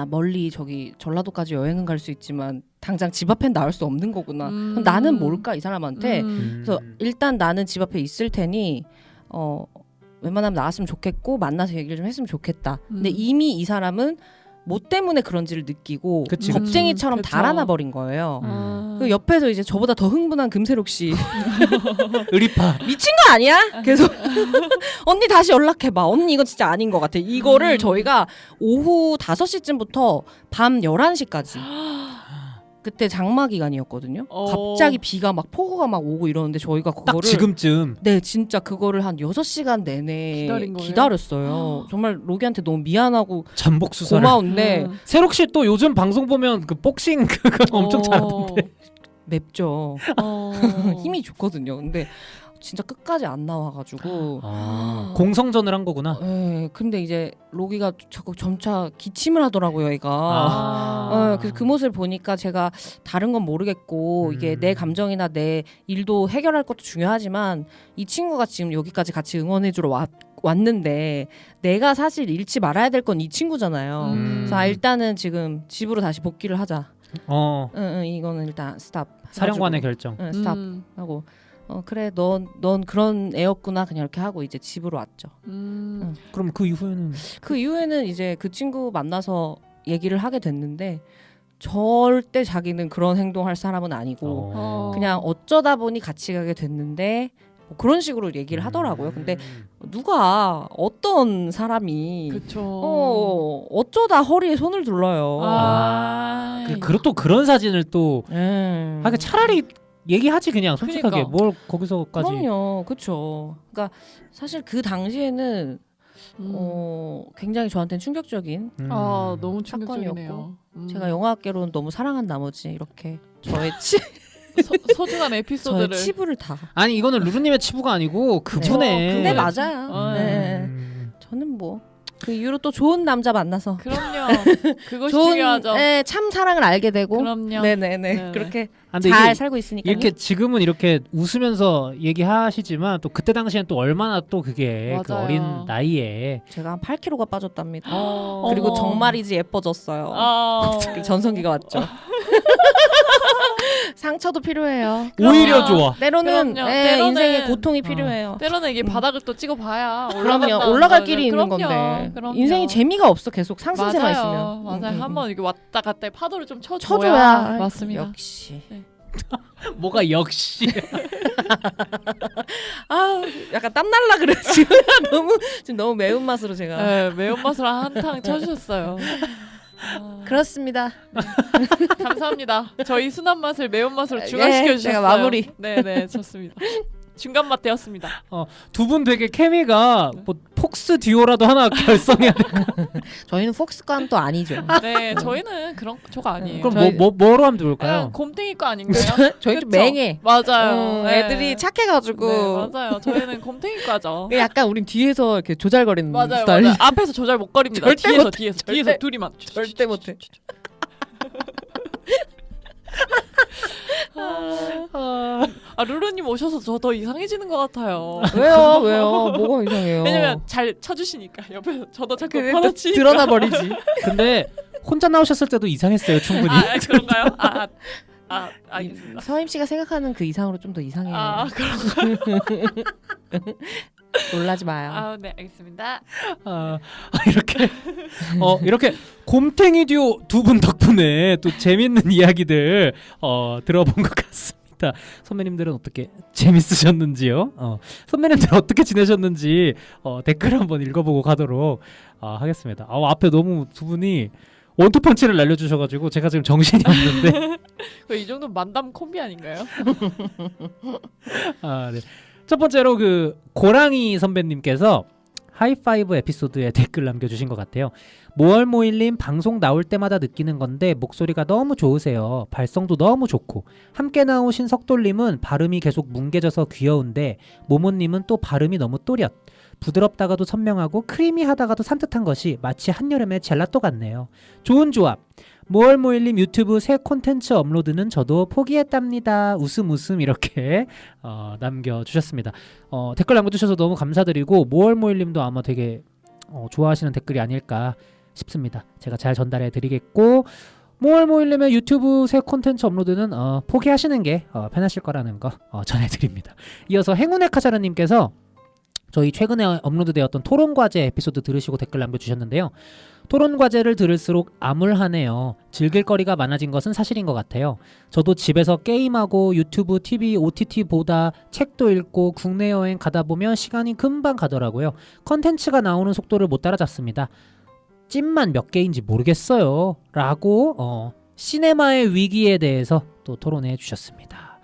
멀리 저기 전라도까지 여행은 갈 수 있지만 당장 집 앞엔 나올 수 없는 거구나. 그럼 나는 뭘까 이 사람한테. 그래서 일단 나는 집 앞에 있을 테니 웬만하면 나왔으면 좋겠고 만나서 얘기를 좀 했으면 좋겠다. 근데 이미 이 사람은 뭐 때문에 그런지를 느끼고 겁쟁이처럼 달아나 버린 거예요. 그 옆에서 이제 저보다 더 흥분한 금세록 씨 의리파 미친 거 아니야? 계속 언니 다시 연락해봐. 언니 이거 진짜 아닌 것 같아. 이거를 저희가 오후 5시쯤부터 밤 11시까지 그때 장마 기간이었거든요. 갑자기 비가 막 폭우가 막 오고 이러는데 저희가 그거를 딱 지금쯤 네 진짜 그거를 한 6시간 내내 기다렸어요. 정말 로기한테 너무 미안하고 잠복 수사를 고마운데 세록 씨 또 요즘 방송 보면 그 복싱 그거 엄청 잘하던데. 맵죠. 힘이 좋거든요. 근데 진짜 끝까지 안 나와가지고 공성전을 한 거구나. 네, 근데 이제 로기가 자꾸 점차 기침을 하더라고요, 얘가. 그래서 그 모습을 보니까 제가 다른 건 모르겠고 이게 내 감정이나 내 일도 해결할 것도 중요하지만 이 친구가 지금 여기까지 같이 응원해주러 왔는데 내가 사실 잃지 말아야 될 건 이 친구잖아요. 그래서 일단은 지금 집으로 다시 복귀를 하자. 이거는 일단 스탑. 사령관의 결정. 스탑 하고. 그래 넌 그런 애였구나 그냥 이렇게 하고 이제 집으로 왔죠. 그럼 그 이후에는 이제 그 친구 만나서 얘기를 하게 됐는데 절대 자기는 그런 행동할 사람은 아니고 그냥 어쩌다 보니 같이 가게 됐는데 뭐 그런 식으로 얘기를 하더라고요. 근데 누가 어떤 사람이 어쩌다 허리에 손을 둘러요. 그리고 또 그런 사진을 또 하게 차라리 얘기하지 그냥 솔직하게. 뭘 거기서까지. 그럼요. 그렇죠. 그러니까 사실 그 당시에는 굉장히 저한테는 충격적인 너무 충격적이네요. 제가 영화학개론은 너무 사랑한 나머지 이렇게 저의 소중한 에피소드를 저의 치부를 다. 아니 이거는 루루님의 치부가 아니고 그분의. 근데 맞아요. 네. 저는 뭐 그 이후로 또 좋은 남자 만나서 그럼요. 그것이 좋은 중요하죠. 네, 참 사랑을 알게 되고 그럼요. 네네네 네네. 그렇게 근데 잘 이게 살고 있으니까 이렇게 지금은 이렇게 웃으면서 얘기하시지만 또 그때 당시엔 또 얼마나 또 그게 그 맞아요. 어린 나이에 제가 한 8kg가 빠졌답니다. 어. 그리고 어머. 정말이지 예뻐졌어요. 그 전성기가 왔죠. 상처도 필요해요. 오히려 그럼요. 좋아. 때로는 그럼요. 네, 때로는- 인생의 고통이 필요해요. 때로는 이게 바닥을 또 찍어봐야 그럼요. 올라갈 길이 있는 그럼요. 건데 그럼요. 인생이 재미가 없어. 계속 상승세만 있으면. 맞아요. 한번 이렇게 왔다 갔다 파도를 좀 쳐줘야, 쳐줘야 맞습니다. 역시. 뭐가 역시 아 약간 땀 날라 그래 지금 너무 매운 맛으로 제가. 네, 매운맛으로 한탕 쳐주셨어요. 아, 그렇습니다. 감사합니다. 저희 순한 맛을 매운 맛으로 예, 중화시켜 주셨어요. 제가 마무리. 네네 좋습니다. 중간 맛 되었습니다. 두 분 되게 케미가 뭐 폭스 듀오라도 하나 결성해야 돼. 저희는 폭스관 또 아니죠. 네 저희는 그런 조가 아니에요. 그럼 저희- 뭐로 하면 그냥 좋을까요? 곰탱이 거 아닌가요? 저희 좀 그쵸? 맹해. 맞아요. 네. 애들이 착해가지고. 네, 맞아요. 저희는 곰탱이 과죠. 약간 우린 뒤에서 이렇게 조잘거리는 맞아요, 스타일. 맞아요. 앞에서 조절 못 거립니다. 절대 뒤에서 못해. 뒤에서 절대- 뒤에서 둘이만 절대 못해. 아 루루님 오셔서 저 더 이상해지는 것 같아요. 왜요? 뭐가 이상해요? 왜냐면 잘 쳐주시니까 옆에서 저도 자꾸 그 받아치니까. 드러나 버리지. 근데 혼자 나오셨을 때도 이상했어요 충분히. 아 그런가요? 알겠습니다. 서임 씨가 생각하는 그 이상으로 좀 더 이상해요. 그런가요? 놀라지 마요. 네 알겠습니다. 이렇게 곰탱이 듀오 두 분 덕분에 또 재밌는 이야기들 들어본 것 같습니다. 선배님들은 어떻게 재밌으셨는지요? 선배님들 어떻게 지내셨는지 댓글 한번 읽어보고 가도록 하겠습니다. 앞에 너무 두 분이 원투펀치를 날려주셔가지고 제가 지금 정신이 없는데 이 정도면 만담 콤비 아닌가요? 네. 첫 번째로 그 고랑이 선배님께서 하이파이브 에피소드에 댓글 남겨주신 것 같아요. 모얼모일님 방송 나올 때마다 느끼는 건데 목소리가 너무 좋으세요. 발성도 너무 좋고 함께 나오신 석돌님은 발음이 계속 뭉개져서 귀여운데 모모님은 또 발음이 너무 또렷. 부드럽다가도 선명하고 크리미하다가도 산뜻한 것이 마치 한여름의 젤라또 같네요. 좋은 조합. 모얼모일님 유튜브 새 콘텐츠 업로드는 저도 포기했답니다. 웃음 이렇게 남겨주셨습니다. 댓글 남겨주셔서 너무 감사드리고 모얼모일님도 아마 되게 좋아하시는 댓글이 아닐까 싶습니다. 제가 잘 전달해드리겠고 모얼모일님의 유튜브 새 콘텐츠 업로드는 포기하시는 게 편하실 거라는 거 전해드립니다. 이어서 행운의 카자르님께서 저희 최근에 업로드되었던 토론과제 에피소드 들으시고 댓글 남겨주셨는데요. 토론과제를 들을수록 암울하네요. 즐길 거리가 많아진 것은 사실인 것 같아요. 저도 집에서 게임하고 유튜브, TV, OTT 보다 책도 읽고 국내 여행 가다 보면 시간이 금방 가더라고요. 컨텐츠가 나오는 속도를 못 따라잡습니다. 찐만 몇 개인지 모르겠어요. 라고 시네마의 위기에 대해서 또 토론해 주셨습니다.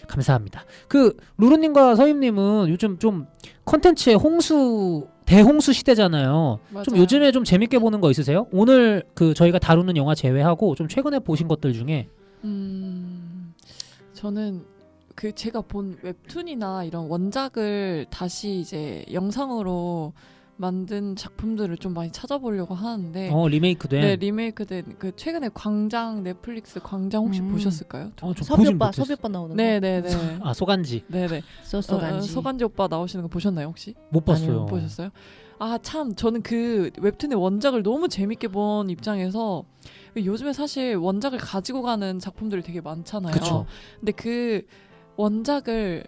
감사합니다. 그 루루님과 서임님은 요즘 좀 컨텐츠의 대홍수 시대잖아요. 맞아요. 좀 요즘에 좀 재밌게 보는 거 있으세요? 오늘 그 저희가 다루는 영화 제외하고 좀 최근에 보신 것들 중에 저는 그 제가 본 웹툰이나 이런 원작을 다시 이제 영상으로 만든 작품들을 좀 많이 찾아보려고 하는데 리메이크된 네 리메이크된 그 최근에 광장 넷플릭스 광장 혹시 보셨을까요? 좀 섭이 보진 오빠 못했어. 섭이 오빠 나오는 거. 네네네. 소간지 네네. 소간지. 소간지 오빠 나오시는 거 보셨나요 혹시? 못 봤어요. 아니요, 못 보셨어요? 참 저는 그 웹툰의 원작을 너무 재밌게 본 입장에서 요즘에 사실 원작을 가지고 가는 작품들이 되게 많잖아요. 그쵸. 근데 그 원작을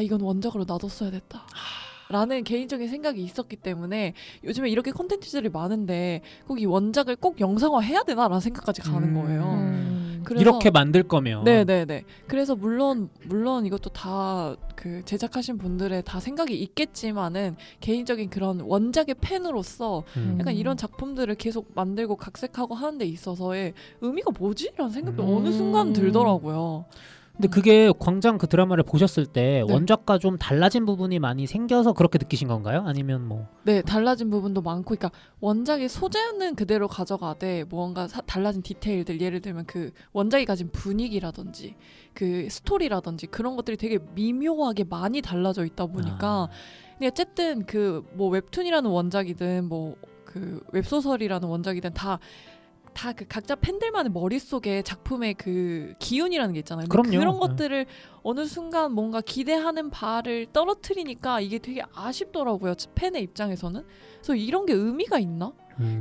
이건 원작으로 놔뒀어야 됐다. 라는 개인적인 생각이 있었기 때문에 요즘에 이렇게 콘텐츠들이 많은데 꼭 이 원작을 꼭 영상화 해야 되나라는 생각까지 가는 거예요. 그래서 이렇게 만들 거면 네네네. 그래서 물론 이것도 다 그 제작하신 분들의 다 생각이 있겠지만은 개인적인 그런 원작의 팬으로서 약간 이런 작품들을 계속 만들고 각색하고 하는 데 있어서의 의미가 뭐지? 라는 생각도 어느 순간 들더라고요. 근데 그게 광장 그 드라마를 보셨을 때 네. 원작과 좀 달라진 부분이 많이 생겨서 그렇게 느끼신 건가요? 아니면 뭐 네, 달라진 부분도 많고, 그러니까 원작의 소재는 그대로 가져가되 뭔가 달라진 디테일들, 예를 들면 그 원작이 가진 분위기라든지 그 스토리라든지 그런 것들이 되게 미묘하게 많이 달라져 있다 보니까 근데 어쨌든 그 뭐 웹툰이라는 원작이든 뭐 그 웹소설이라는 원작이든 다 그 각자 팬들만의 머릿속에 작품의 그 기운이라는 게 있잖아요. 근데 그럼요. 그런 것들을 어느 순간 뭔가 기대하는 바를 떨어뜨리니까 이게 되게 아쉽더라고요. 팬의 입장에서는. 그래서 이런 게 의미가 있나?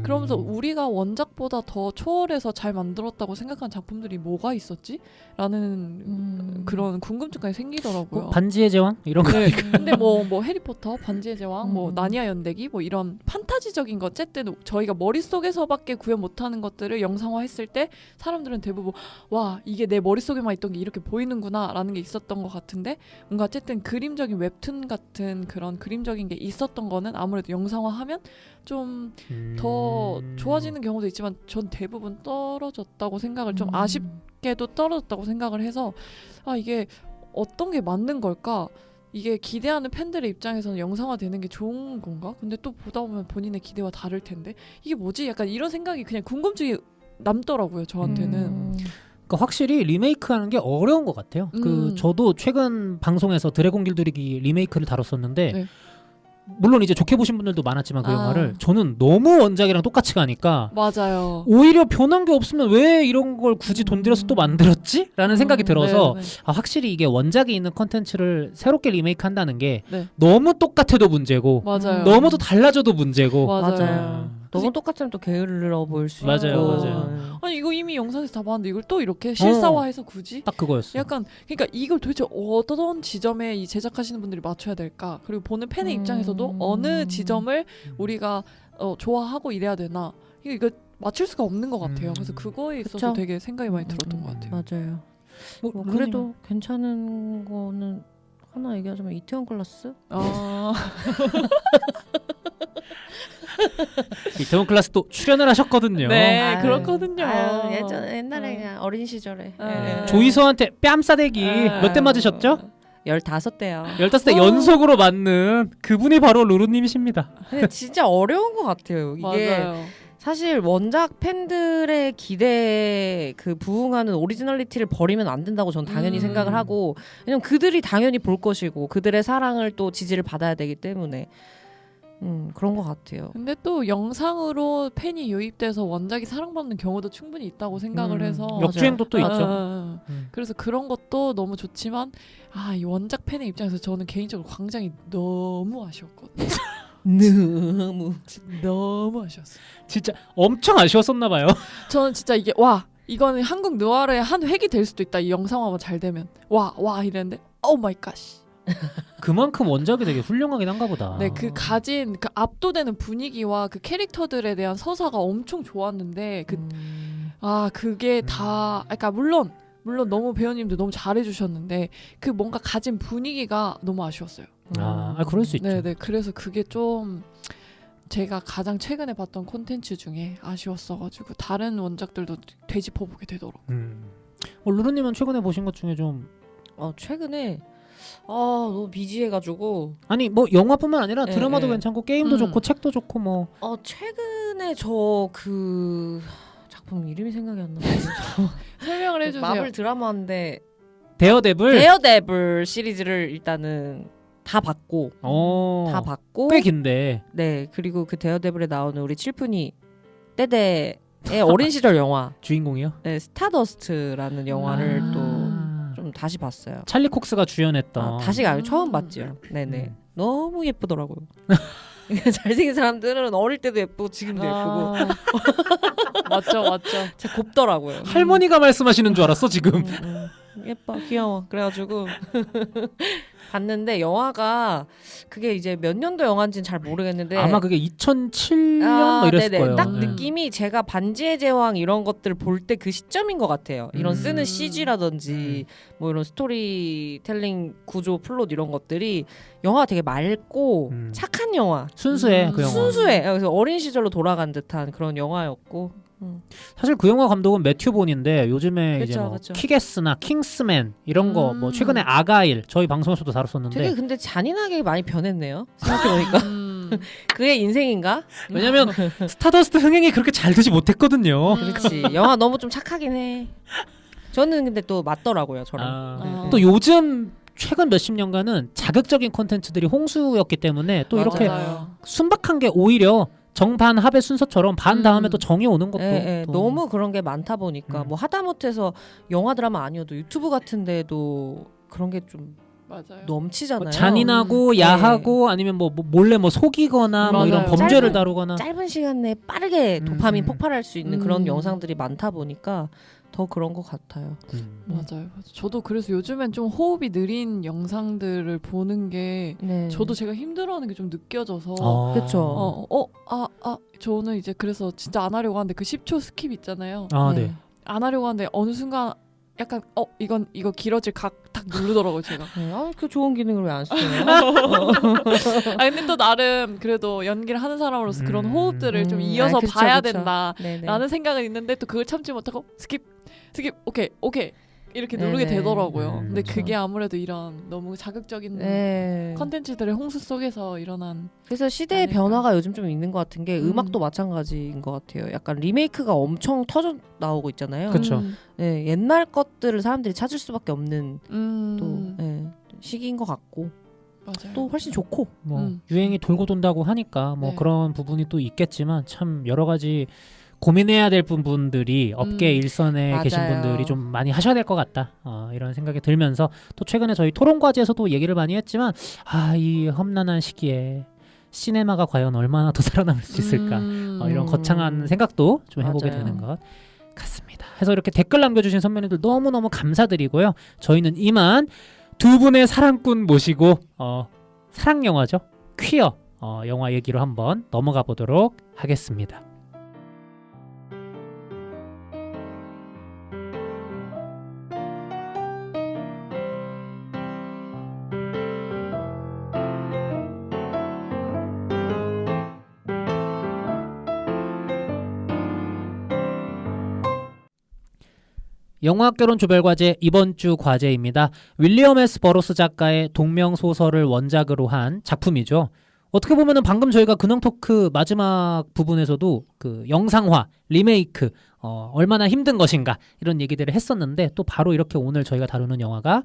그러면서 우리가 원작보다 더 초월해서 잘 만들었다고 생각한 작품들이 뭐가 있었지? 라는 그런 궁금증까지 생기더라고요. 뭐 반지의 제왕 이런 거. 네. 근데 뭐 해리포터, 반지의 제왕, 뭐 음. 나니아 연대기 뭐 이런 판타지적인 거 어쨌든 저희가 머릿속에서밖에 구현 못하는 것들을 영상화했을 때 사람들은 대부분 와 이게 내 머릿속에만 있던 게 이렇게 보이는구나 라는 게 있었던 것 같은데 뭔가 어쨌든 그림적인 웹툰 같은 그런 그림적인 게 있었던 거는 아무래도 영상화하면 좀 더 좋아지는 경우도 있지만 전 대부분 떨어졌다고 생각을 좀 아쉽게도 떨어졌다고 생각을 해서 아 이게 어떤 게 맞는 걸까? 이게 기대하는 팬들의 입장에서는 영상화 되는 게 좋은 건가? 근데 또 보다 보면 본인의 기대와 다를 텐데 이게 뭐지? 약간 이런 생각이 그냥 궁금증이 남더라고요 저한테는. 그러니까 확실히 리메이크하는 게 어려운 것 같아요. 그 저도 최근 방송에서 드래곤 길들이기 리메이크를 다뤘었는데 네. 물론 이제 좋게 보신 분들도 많았지만 그 아. 영화를 저는 너무 원작이랑 똑같이 가니까 맞아요. 오히려 변한 게 없으면 왜 이런 걸 굳이 돈 들여서 또 만들었지? 라는 생각이 들어서 네. 아, 확실히 이게 원작이 있는 컨텐츠를 새롭게 리메이크한다는 게 네. 너무 똑같아도 문제고 맞아요. 너무 또 달라져도 문제고 맞아요. 너무 똑같으면 또 게을러 보일 수 맞아요, 있고. 맞아요. 아니 이거 이미 영상에서 다 봤는데 이걸 또 이렇게 실사화해서 굳이? 딱 그거였어. 약간 그러니까 이걸 도대체 어떤 지점에 이 제작하시는 분들이 맞춰야 될까? 그리고 보는 팬의 입장에서도 어느 지점을 우리가 좋아하고 이래야 되나? 이거 맞출 수가 없는 것 같아요. 그래서 그거에 있어서 그쵸? 되게 생각이 많이 들었던 것 같아요. 맞아요. 뭐, 그래도 괜찮은 거는 하나 얘기하자면 이태원 클라스? 아, 이태원 클라스 또 출연을 하셨거든요. 네, 아유, 그렇거든요. 아유, 옛날에 아. 그냥 어린 시절에. 아. 조이서한테 뺨 싸대기 몇 대 맞으셨죠? 15대요. 15대 연속으로 맞는 그분이 바로 루루님이십니다. 근데 진짜 어려운 것 같아요. 이게 맞아요. 사실 원작 팬들의 기대에 그 부응하는 오리지널리티를 버리면 안 된다고 전 당연히 생각을 하고, 왜냐면 그들이 당연히 볼 것이고 그들의 사랑을 또 지지를 받아야 되기 때문에 그런 것 같아요. 근데 또 영상으로 팬이 유입돼서 원작이 사랑받는 경우도 충분히 있다고 생각을 해서 역주행도 또 아, 있죠. 그래서 그런 것도 너무 좋지만 이 원작 팬의 입장에서 저는 개인적으로 광장이 너무 아쉬웠거든요. 너무 아쉬웠어요. 진짜 엄청 아쉬웠었나 봐요. 저는 진짜 이게 이거는 한국 느와르의 한 획이 될 수도 있다. 이 영상화만 잘 되면 와 이랬는데 오 마이 갓. 그만큼 원작이 되게 훌륭하긴 한가 보다. 네, 그 가진 그 압도되는 분위기와 그 캐릭터들에 대한 서사가 엄청 좋았는데 그게 다 그러니까 물론 너무 배우님도 너무 잘해주셨는데 그 뭔가 가진 분위기가 너무 아쉬웠어요. 그럴 수 있죠. 네네, 그래서 그게 좀 제가 가장 최근에 봤던 콘텐츠 중에 아쉬웠어가지고 다른 원작들도 되짚어보게 되더라고요. 루루님은 최근에 보신 것 중에 좀 최근에 너무 비지해가지고 아니 뭐 영화뿐만 아니라 네, 드라마도 네. 괜찮고 게임도 좋고 책도 좋고 뭐 최근에 저 그 작품 이름이 생각이 안 나요. 설명을 해주세요. 마블 드라마인데 데어데블 데어데블 시리즈를 일단은 다 봤고 꽤 긴데 네, 그리고 그 데어데블에 나오는 우리 칠푼이 때대의 어린 시절 영화 주인공이요? 네, 스타더스트라는 영화를 또 좀 다시 봤어요. 찰리 콕스가 주연했던 다시가 아니고 처음 봤죠. 네네. 음. 너무 예쁘더라고요. 잘생긴 사람들은 어릴 때도 예쁘고 지금도 예쁘고 맞죠. 진짜 곱더라고요. 할머니가 말씀하시는 줄 알았어 지금. 예뻐 귀여워. 그래가지고 봤는데 영화가 그게 이제 몇 년도 영화인지는 잘 모르겠는데 아마 그게 2007년 뭐 이랬을 네네. 거예요. 딱 네. 느낌이 제가 반지의 제왕 이런 것들 볼 때 그 시점인 것 같아요. 이런 쓰는 음. CG라든지 뭐 이런 스토리텔링 구조 플롯 이런 것들이 영화가 되게 맑고 착한 영화. 순수해 그 영화. 순수해. 그래서 어린 시절로 돌아간 듯한 그런 영화였고. 사실 그 영화 감독은 매튜 본인데 요즘에 그쵸, 이제 뭐 그쵸. 키게스나 킹스맨 이런 거 뭐 최근에 아가일 저희 방송에서도 다뤘었는데 되게 근데 잔인하게 많이 변했네요. 생각해보니까. 그의 인생인가? 왜냐면 스타더스트 흥행이 그렇게 잘 되지 못했거든요. 그렇지. 영화 너무 좀 착하긴 해. 저는 근데 또 맞더라고요, 저랑. 아, 또 요즘 최근 몇십 년간은 자극적인 콘텐츠들이 홍수였기 때문에 또 이렇게 맞아요. 순박한 게 오히려 정반 합의 순서처럼 반 다음에 또 정이 오는 것도 또 너무 그런 게 많다 보니까 뭐 하다못해서 영화 드라마 아니어도 유튜브 같은 데도 그런 게 좀 맞아요. 넘치잖아요. 뭐 잔인하고 야하고 아니면 뭐 몰래 뭐 속이거나 뭐 이런 맞아요. 범죄를 다루거나 짧은 시간 내에 빠르게 도파민 폭발할 수 있는 그런 영상들이 많다 보니까 더 그런 것 같아요. 맞아요. 저도 그래서 요즘엔 좀 호흡이 느린 영상들을 보는 게 네. 저도 제가 힘들어하는 게 좀 느껴져서 그쵸. 저는 이제 그래서 진짜 안 하려고 하는데 그 10초 스킵 있잖아요. 아, 네. 안 하려고 하는데 어느 순간 약간 이거 길어질 각 탁 누르더라고요 제가. 그 좋은 기능을 왜 안 써요? 근데 또 나름 그래도 연기를 하는 사람으로서 그런 호흡들을 좀 이어서 그쵸, 봐야 그쵸. 된다라는 생각은 있는데 또 그걸 참지 못하고 스킵 오케이 이렇게 누르게 네네. 되더라고요. 근데 그쵸. 그게 아무래도 이런 너무 자극적인 네. 컨텐츠들의 홍수 속에서 일어난 그래서 시대의 아닐까. 변화가 요즘 좀 있는 것 같은 게 음악도 마찬가지인 것 같아요. 약간 리메이크가 엄청 터져 나오고 있잖아요. 그쵸. 네, 옛날 것들을 사람들이 찾을 수밖에 없는 또 시기인 것 같고 맞아요. 또 훨씬 좋고 뭐 유행이 돌고 돈다고 하니까 뭐 네. 그런 부분이 또 있겠지만 참 여러 가지 고민해야 될 부분들이 업계 일선에 맞아요. 계신 분들이 좀 많이 하셔야 될 것 같다 이런 생각이 들면서 또 최근에 저희 토론과제에서도 얘기를 많이 했지만 이 험난한 시기에 시네마가 과연 얼마나 더 살아남을 수 있을까 이런 거창한 생각도 좀 해보게 맞아요. 되는 것 같습니다. 해서 이렇게 댓글 남겨주신 선배님들 너무너무 감사드리고요. 저희는 이만 두 분의 사랑꾼 모시고 사랑 영화죠. 퀴어 영화 얘기로 한번 넘어가 보도록 하겠습니다. 영화학개론 조별과제 이번 주 과제입니다. 윌리엄 S. 버로스 작가의 동명소설을 원작으로 한 작품이죠. 어떻게 보면은 방금 저희가 근황 토크 마지막 부분에서도 그 영상화, 리메이크 얼마나 힘든 것인가 이런 얘기들을 했었는데 또 바로 이렇게 오늘 저희가 다루는 영화가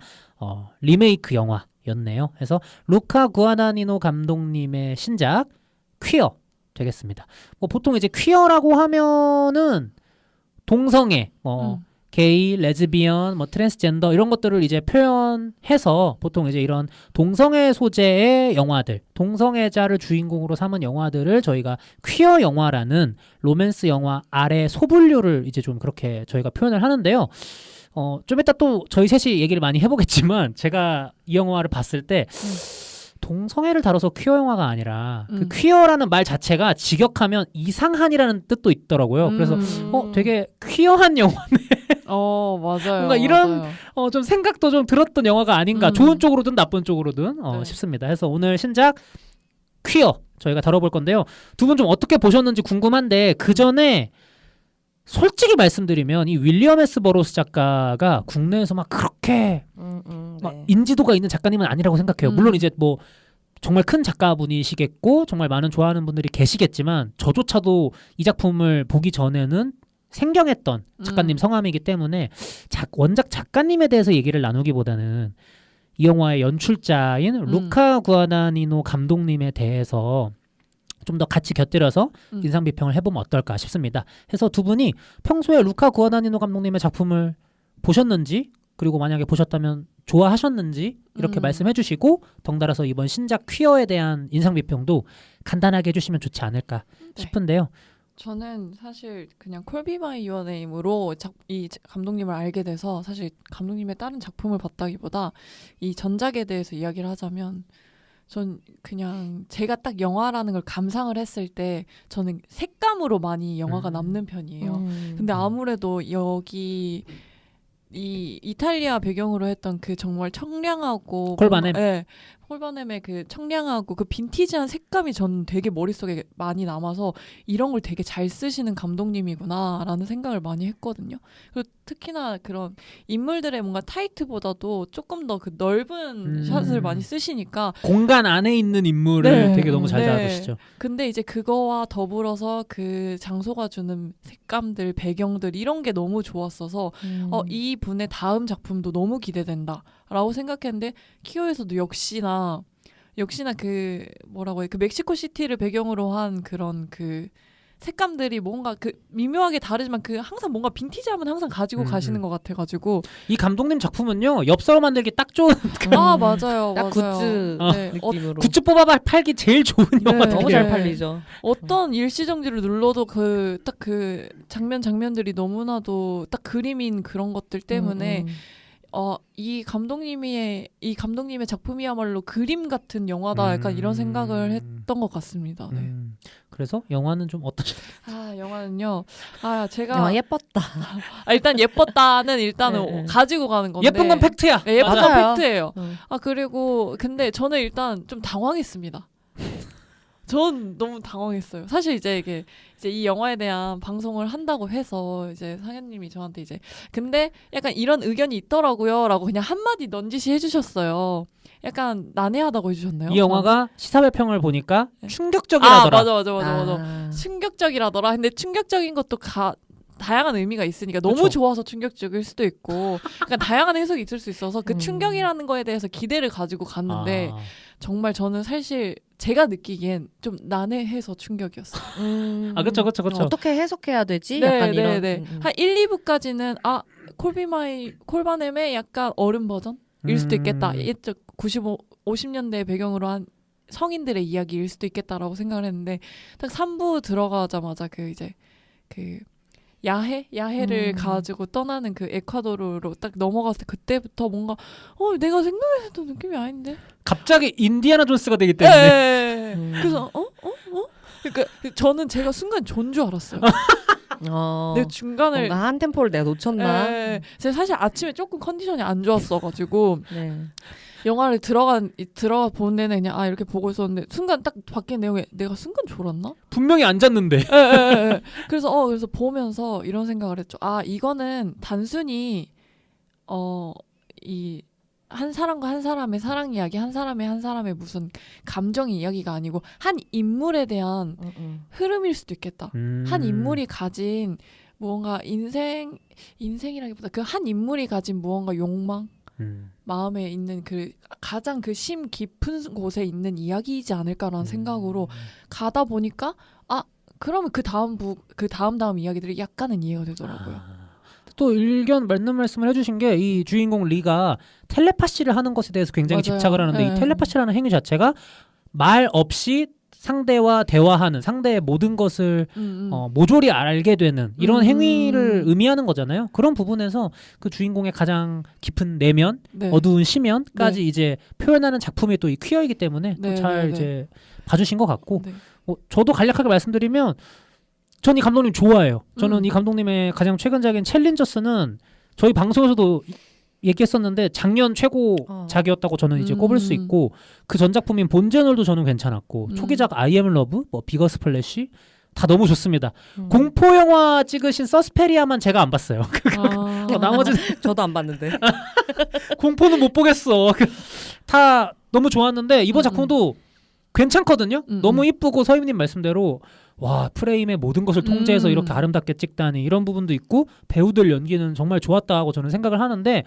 리메이크 영화였네요. 그래서 루카 구아다니노 감독님의 신작 퀴어 되겠습니다. 뭐 보통 이제 퀴어라고 하면은 동성애 게이, 레즈비언, 뭐 트랜스젠더 이런 것들을 이제 표현해서 보통 이제 이런 동성애 소재의 영화들, 동성애자를 주인공으로 삼은 영화들을 저희가 퀴어 영화라는 로맨스 영화 아래 소분류를 이제 좀 그렇게 저희가 표현을 하는데요. 좀 이따 또 저희 셋이 얘기를 많이 해보겠지만 제가 이 영화를 봤을 때 동성애를 다뤄서 퀴어 영화가 아니라 그 퀴어라는 말 자체가 직역하면 이상한이라는 뜻도 있더라고요. 그래서 되게 퀴어한 영화네. 맞아요. 뭔가 이런 좀 생각도 좀 들었던 영화가 아닌가. 좋은 쪽으로든 나쁜 쪽으로든 네. 싶습니다. 그래서 오늘 신작 퀴어 저희가 다뤄볼 건데요. 두 분 좀 어떻게 보셨는지 궁금한데 그 전에 솔직히 말씀드리면 이 윌리엄 S. 버로스 작가가 국내에서 막 그렇게 막 네. 인지도가 있는 작가님은 아니라고 생각해요. 물론 이제 뭐 정말 큰 작가분이시겠고 정말 많은 좋아하는 분들이 계시겠지만 저조차도 이 작품을 보기 전에는 생경했던 작가님 성함이기 때문에 원작 작가님에 대해서 얘기를 나누기보다는 이 영화의 연출자인 루카 구아다니노 감독님에 대해서 좀 더 같이 곁들여서 인상 비평을 해보면 어떨까 싶습니다. 해서 두 분이 평소에 루카 구아다니노 감독님의 작품을 보셨는지 그리고 만약에 보셨다면 좋아하셨는지 이렇게 말씀해 주시고 덩달아서 이번 신작 퀴어에 대한 인상 비평도 간단하게 해주시면 좋지 않을까 싶은데요. 저는 사실 그냥 콜비 마이 유어 네임으로 이 감독님을 알게 돼서 사실 감독님의 다른 작품을 봤다기보다 이 전작에 대해서 이야기를 하자면 전 그냥 제가 딱 영화라는 걸 감상을 했을 때 저는 색감으로 많이 영화가 남는 편이에요. 근데 아무래도 여기 이 이탈리아 배경으로 했던 그 정말 청량하고 콜바넴. 네, 콜바넴의 그 청량하고 그 빈티지한 색감이 전 되게 머릿속에 많이 남아서 이런 걸 되게 잘 쓰시는 감독님이구나라는 생각을 많이 했거든요. 그리고 특히나 그런 인물들의 뭔가 타이트보다도 조금 더 그 넓은 샷을 많이 쓰시니까 공간 안에 있는 인물을 네. 되게 너무 잘 네. 다루시죠. 근데 이제 그거와 더불어서 그 장소가 주는 색감들, 배경들 이런 게 너무 좋았어서 이 분의 다음 작품도 너무 기대된다라고 생각했는데 키오에서도 역시나 그 뭐라고 해, 그 멕시코 시티를 배경으로 한 그런 그 색감들이 뭔가 그 미묘하게 다르지만 그 항상 뭔가 빈티지함은 항상 가지고 가시는 것 같아가지고 이 감독님 작품은요 엽서로 만들기 딱 좋은 아 맞아요, 딱 맞아요. 굿즈 네. 느낌으로 굿즈 뽑아봐 팔기 제일 좋은 영화 네. 너무 같아요. 잘 팔리죠. 어떤 일시정지를 눌러도 그 딱 그 장면들이 너무나도 딱 그림인 그런 것들 때문에 이 감독님의 작품이야말로 그림 같은 영화다. 약간 이런 생각을 했던 것 같습니다. 네. 그래서 영화는 좀 어떠셨나요? 아 영화는요. 아 제가 영화 예뻤다. 일단 예뻤다는 일단은 네, 네. 가지고 가는 건데 예쁜 건 팩트야. 네, 예쁜 건 맞아요. 팩트예요. 아 그리고 근데 저는 일단 좀 당황했습니다. 전 너무 당황했어요. 사실 이제 이 영화에 대한 방송을 한다고 해서 이제 상현님이 저한테 이제 근데 약간 이런 의견이 있더라고요라고 그냥 한마디 넌지시 해주셨어요. 약간 난해하다고 해주셨나요? 이 영화가 시사회 평을 보니까 네. 충격적이라더라. 맞아. 충격적이라더라. 근데 충격적인 것도 다양한 의미가 있으니까 너무 그쵸. 좋아서 충격적일 수도 있고 그러니까 다양한 해석이 있을 수 있어서 그 충격이라는 거에 대해서 기대를 가지고 갔는데 정말 저는 사실 제가 느끼기엔 좀 난해해서 충격이었어요. 그쵸. 어떻게 해석해야 되지? 약간 이런. 한 1, 2부까지는 콜바넴의 약간 어른 버전일 수도 있겠다. 50년대 배경으로 한 성인들의 이야기일 수도 있겠다라고 생각을 했는데 딱 3부 들어가자마자 그 야해를 가지고 떠나는 그 에콰도르로 딱 넘어갔을 때 그때부터 뭔가 내가 생각했던 느낌이 아닌데 갑자기 인디아나 존스가 되기 때문에 네. 그래서 그러니까 저는 제가 순간 존 줄 알았어요. 내 중간을 뭔가 한 템포를 내가 놓쳤나? 제가 사실 아침에 조금 컨디션이 안 좋았어가지고 네. 영화를 들어가 본 데는 그냥 이렇게 보고 있었는데 순간 딱 바뀐 내용에 내가 순간 졸았나? 분명히 앉았는데. 그래서 보면서 이런 생각을 했죠. 이거는 단순히 이 한 사람과 한 사람의 사랑 이야기, 한 사람의 무슨 감정 이야기가 아니고 한 인물에 대한 흐름일 수도 있겠다. 한 인물이 가진 무언가 인생이라기보다 그 한 인물이 가진 무언가 욕망, 마음에 있는 그 가장 그 심 깊은 곳에 있는 이야기이지 않을까라는 생각으로 가다 보니까 그러면 그 다음 이야기들이 약간은 이해가 되더라고요. 또 의견 맞는 말씀을 해주신 게 이 주인공 리가 텔레파시를 하는 것에 대해서 굉장히 맞아요. 집착을 하는데 이 텔레파시라는 행위 자체가 말 없이 상대와 대화하는 상대의 모든 것을 모조리 알게 되는 이런 행위를 의미하는 거잖아요. 그런 부분에서 그 주인공의 가장 깊은 내면, 어두운 시면까지 이제 표현하는 작품이 또 이 퀴어이기 때문에 또 잘 이제 봐주신 것 같고 저도 간략하게 말씀드리면 전 이 감독님 좋아해요. 저는 이 감독님의 가장 최근작인 챌린저스는 저희 방송에서도 얘기했었는데 작년 최고작이었다고 저는 이제 꼽을 수 있고 그 전 작품인 본제널도 저는 괜찮았고 초기작 I Am Love, 비거 스플래시 다 너무 좋습니다. 공포 영화 찍으신 서스페리아만 제가 안 봤어요. 나머지 저도 안 봤는데 공포는 못 보겠어. 다 너무 좋았는데 이번 작품도 괜찮거든요. 너무 이쁘고 서임님 말씀대로 와 프레임의 모든 것을 통제해서 이렇게 아름답게 찍다니 이런 부분도 있고 배우들 연기는 정말 좋았다고 저는 생각을 하는데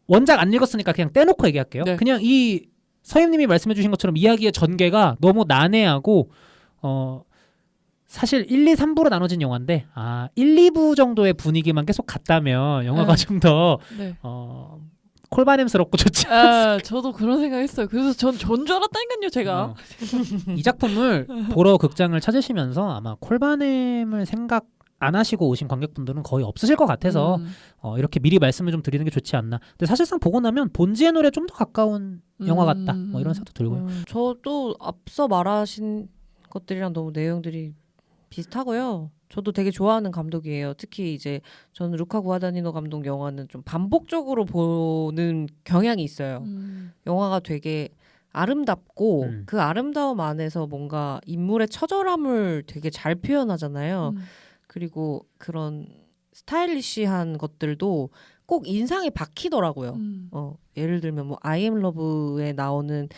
원작 안 읽었으니까 그냥 떼놓고 얘기할게요. 그냥 이 서임님이 말씀해주신 것처럼 이야기의 전개가 너무 난해하고 사실 1, 2, 3부로 나눠진 영화인데 1, 2부 정도의 분위기만 계속 갔다면 영화가 좀 더 콜바냄스럽고 좋지 않았어요. 저도 그런 생각했어요. 그래서 전 줄 알았다니까요, 제가. 이 작품을 보러 극장을 찾으시면서 아마 콜바냄을 생각 안 하시고 오신 관객분들은 거의 없으실 것 같아서 이렇게 미리 말씀을 좀 드리는 게 좋지 않나. 근데 사실상 보고 나면 본지의 노래에 좀 더 가까운 영화 같다. 뭐 이런 생각도 들고요. 저도 앞서 말하신 것들이랑 너무 내용들이 비슷하고요. 저도 되게 좋아하는 감독이에요. 특히 이제 저는 루카 구아다니노 감독 영화는 좀 반복적으로 보는 경향이 있어요. 영화가 되게 아름답고 그 아름다움 안에서 뭔가 인물의 처절함을 되게 잘 표현하잖아요. 그리고 그런 스타일리시한 것들도 꼭 인상에 박히더라고요. 예를 들면 뭐 I Am Love에 나오는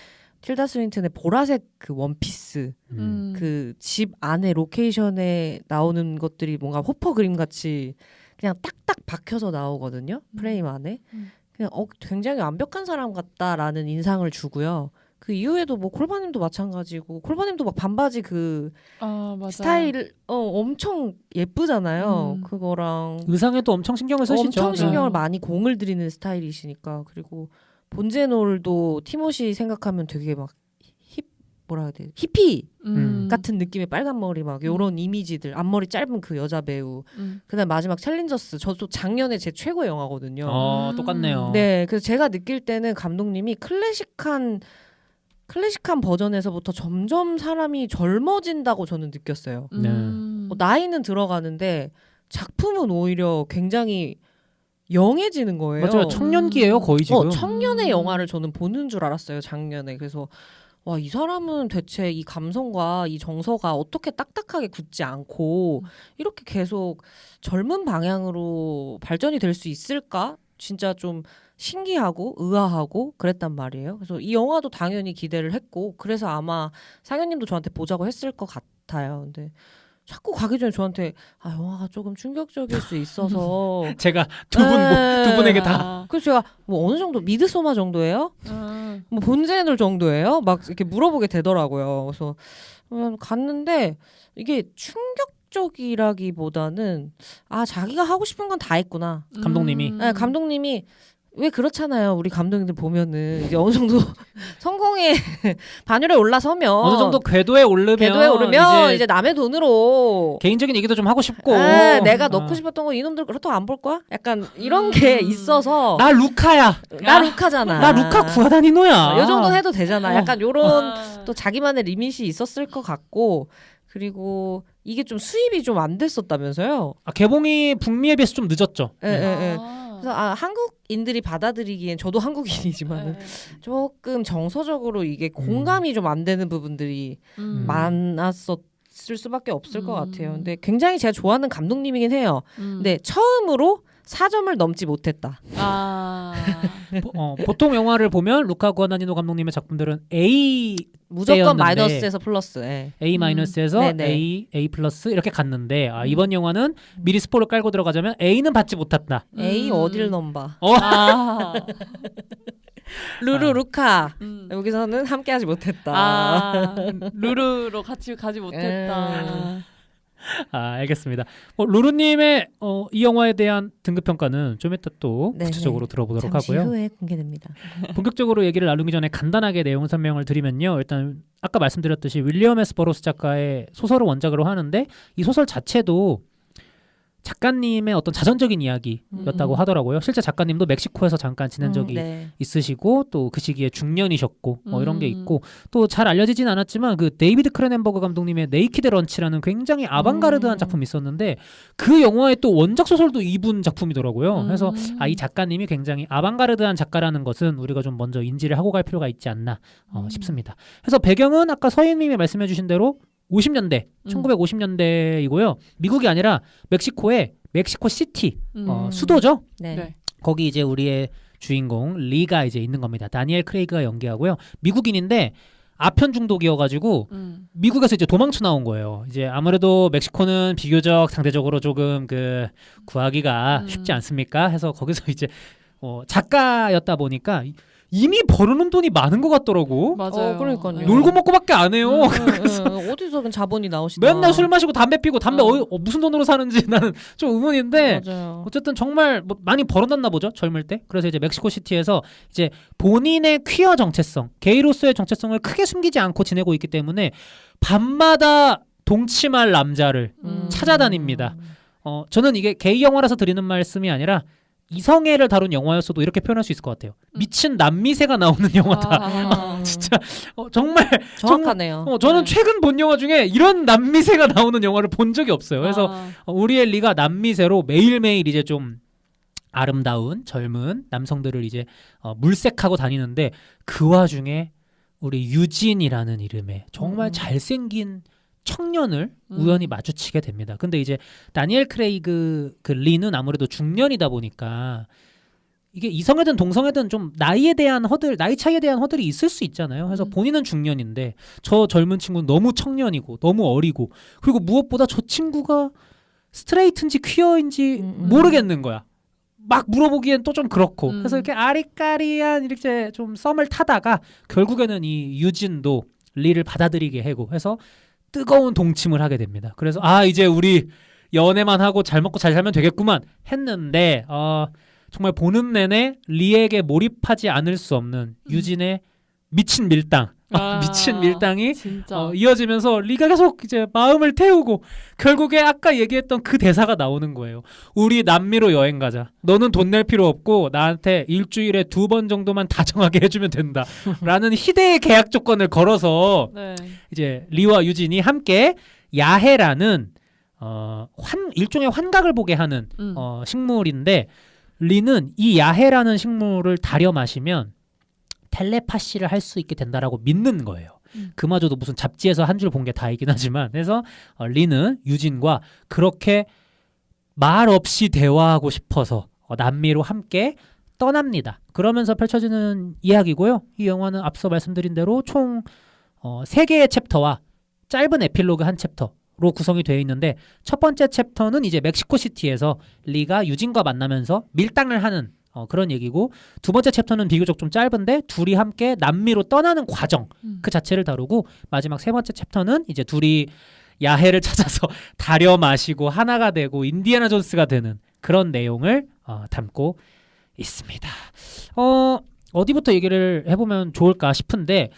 틸다 스윈튼의 보라색 그 원피스, 그 집 안에 로케이션에 나오는 것들이 뭔가 호퍼 그림 같이 그냥 딱딱 박혀서 나오거든요. 프레임 안에. 그냥 굉장히 완벽한 사람 같다라는 인상을 주고요. 그 이후에도 뭐 콜바님도 마찬가지고 콜바님도 막 반바지 그 스타일 엄청 예쁘잖아요. 그거랑 의상에도 엄청 신경을 쓰시죠. 엄청 신경을 많이 공을 들이는 스타일이시니까. 그리고 본제놀도 티모시 생각하면 되게 막 뭐라 해야 돼, 히피 같은 느낌의 빨간 머리 막 요런 이미지들, 앞머리 짧은 그 여자 배우. 그다음 마지막 챌린저스, 저도 작년에 제 최고의 영화거든요. 똑같네요. 네, 그래서 제가 느낄 때는 감독님이 클래식한 버전에서부터 점점 사람이 젊어진다고 저는 느꼈어요. 나이는 들어가는데 작품은 오히려 굉장히 영해지는 거예요. 맞아요. 청년기예요, 거의 지금. 청년의 영화를 저는 보는 줄 알았어요, 작년에. 그래서 와, 이 사람은 대체 이 감성과 이 정서가 어떻게 딱딱하게 굳지 않고 이렇게 계속 젊은 방향으로 발전이 될 수 있을까? 진짜 좀 신기하고 의아하고 그랬단 말이에요. 그래서 이 영화도 당연히 기대를 했고, 그래서 아마 상현님도 저한테 보자고 했을 것 같아요. 근데 자꾸 가기 전에 저한테 영화가 조금 충격적일 수 있어서 제가 두 분에게 다. 그래서 제가 뭐 어느 정도 미드소마 정도예요? 뭐 본제놀 정도예요? 막 이렇게 물어보게 되더라고요. 그래서 갔는데 이게 충격적이라기보다는 자기가 하고 싶은 건 다 했구나. 감독님이. 네, 감독님이 왜 그렇잖아요. 우리 감독님들 보면은 이제 어느 정도 성공의 반열에 올라서면 어느 정도 궤도에 오르면 이제 남의 돈으로 개인적인 얘기도 좀 하고 싶고 내가 넣고 싶었던 거 이놈들 그렇다고 안 볼 거야? 약간 이런 게 있어서 나 루카야. 나 루카잖아. 나 루카 구아다니노야. 요 정도 해도 되잖아. 약간 요런 또 자기만의 리밋이 있었을 것 같고, 그리고 이게 좀 수입이 좀 안 됐었다면서요? 개봉이 북미에 비해서 좀 늦었죠. 예. 그래서 한국인들이 받아들이기엔, 저도 한국인이지만은 조금 정서적으로 이게 공감이 좀 안 되는 부분들이 많았었을 수밖에 없을 것 같아요. 근데 굉장히 제가 좋아하는 감독님이긴 해요. 근데 처음으로 4점을 넘지 못했다. 보통 영화를 보면 루카 구아다니노 감독님의 작품들은 A 무조건 마이너스에서 플러스. A 마이너스에서 A 플러스 이렇게 갔는데 이번 영화는 미리 스포를 깔고 들어가자면 A는 받지 못했다. A 어딜 넘봐. 루카 여기서는 함께하지 못했다. 루루로 같이 가지 못했다. 알겠습니다. 루루님의 이 영화에 대한 등급 평가는 좀 이따 또 구체적으로 들어보도록 잠시 하고요. 후에 공개됩니다. 본격적으로 얘기를 나누기 전에 간단하게 내용 설명을 드리면요. 일단 아까 말씀드렸듯이 윌리엄 S. 버로스 작가의 소설을 원작으로 하는데 이 소설 자체도 작가님의 어떤 자전적인 이야기였다고 하더라고요. 실제 작가님도 멕시코에서 잠깐 지낸 적이 있으시고 또 그 시기에 중년이셨고 이런 게 있고, 또 잘 알려지진 않았지만 그 데이비드 크레넨버그 감독님의 네이키드 런치라는 굉장히 아방가르드한 작품이 있었는데 그 영화의 또 원작 소설도 이분 작품이더라고요. 그래서 이 작가님이 굉장히 아방가르드한 작가라는 것은 우리가 좀 먼저 인지를 하고 갈 필요가 있지 않나 싶습니다. 그래서 배경은 아까 서인님이 말씀해 주신 대로 50년대, 1950년대이고요. 미국이 아니라 멕시코의 멕시코 시티, 수도죠. 네. 거기 이제 우리의 주인공 리가 이제 있는 겁니다. 다니엘 크레이그가 연기하고요. 미국인인데 아편 중독이어가지고 미국에서 이제 도망쳐 나온 거예요. 이제 아무래도 멕시코는 비교적 상대적으로 조금 그 구하기가 쉽지 않습니까? 해서 거기서 이제 작가였다 보니까 이미 벌어놓은 돈이 많은 것 같더라고. 맞아요. 그러니까요. 네. 놀고 먹고밖에 안 해요. 어디서든 자본이 나오시다. 맨날 술 마시고 담배 피고 담배 무슨 돈으로 사는지 나는 좀 의문인데 맞아요. 어쨌든 정말 뭐 많이 벌어놨나 보죠 젊을 때. 그래서 이제 멕시코 시티에서 이제 본인의 퀴어 정체성, 게이로서의 정체성을 크게 숨기지 않고 지내고 있기 때문에 밤마다 동침할 남자를 찾아다닙니다. 저는 이게 게이 영화라서 드리는 말씀이 아니라 이성애를 다룬 영화였어도 이렇게 표현할 수 있을 것 같아요. 미친 남미새가 나오는 영화다. 진짜 정말 정확하네요. 저는 네. 최근 본 영화 중에 이런 남미새가 나오는 영화를 본 적이 없어요. 그래서 우리엘 리가 남미새로 매일매일 이제 좀 아름다운 젊은 남성들을 이제 물색하고 다니는데 그 와중에 우리 유진이라는 이름의 정말 잘생긴 청년을 우연히 마주치게 됩니다. 근데 이제 다니엘 크레이그 그 리는 아무래도 중년이다 보니까 이게 이성애든 동성애든 좀 나이 차이에 대한 허들이 있을 수 있잖아요. 그래서 본인은 중년인데 저 젊은 친구는 너무 청년이고 너무 어리고 그리고 무엇보다 저 친구가 스트레이트인지 퀴어인지 모르겠는 거야. 막 물어보기엔 또 좀 그렇고 그래서 이렇게 아리까리한 이렇게 좀 썸을 타다가 결국에는 이 유진도 리를 받아들이게 하고 해서 뜨거운 동침을 하게 됩니다. 그래서 이제 우리 연애만 하고 잘 먹고 잘 살면 되겠구만 했는데 정말 보는 내내 리에게 몰입하지 않을 수 없는 유진의 미친 밀당 미친 밀당이 진짜. 이어지면서 리가 계속 이제 마음을 태우고 결국에 아까 얘기했던 그 대사가 나오는 거예요. 우리 남미로 여행 가자. 너는 돈 낼 필요 없고 나한테 일주일에 2번 정도만 다정하게 해주면 된다. 라는 희대의 계약 조건을 걸어서 네. 이제 리와 유진이 함께 야해라는 일종의 환각을 보게 하는 식물인데 리는 이 야해라는 식물을 다려 마시면 텔레파시를 할 수 있게 된다라고 믿는 거예요. 그마저도 무슨 잡지에서 한 줄 본 게 다이긴 하지만 그래서 리는 유진과 그렇게 말 없이 대화하고 싶어서 남미로 함께 떠납니다. 그러면서 펼쳐지는 이야기고요. 이 영화는 앞서 말씀드린 대로 총 3개의 챕터와 짧은 에필로그 한 챕터로 구성이 되어 있는데 첫 번째 챕터는 이제 멕시코 시티에서 리가 유진과 만나면서 밀당을 하는 그런 얘기고 두 번째 챕터는 비교적 좀 짧은데 둘이 함께 남미로 떠나는 과정 그 자체를 다루고 마지막 세 번째 챕터는 이제 둘이 야해를 찾아서 다려 마시고 하나가 되고 인디애나 존스가 되는 그런 내용을 담고 있습니다. 어디부터 얘기를 해보면 좋을까 싶은데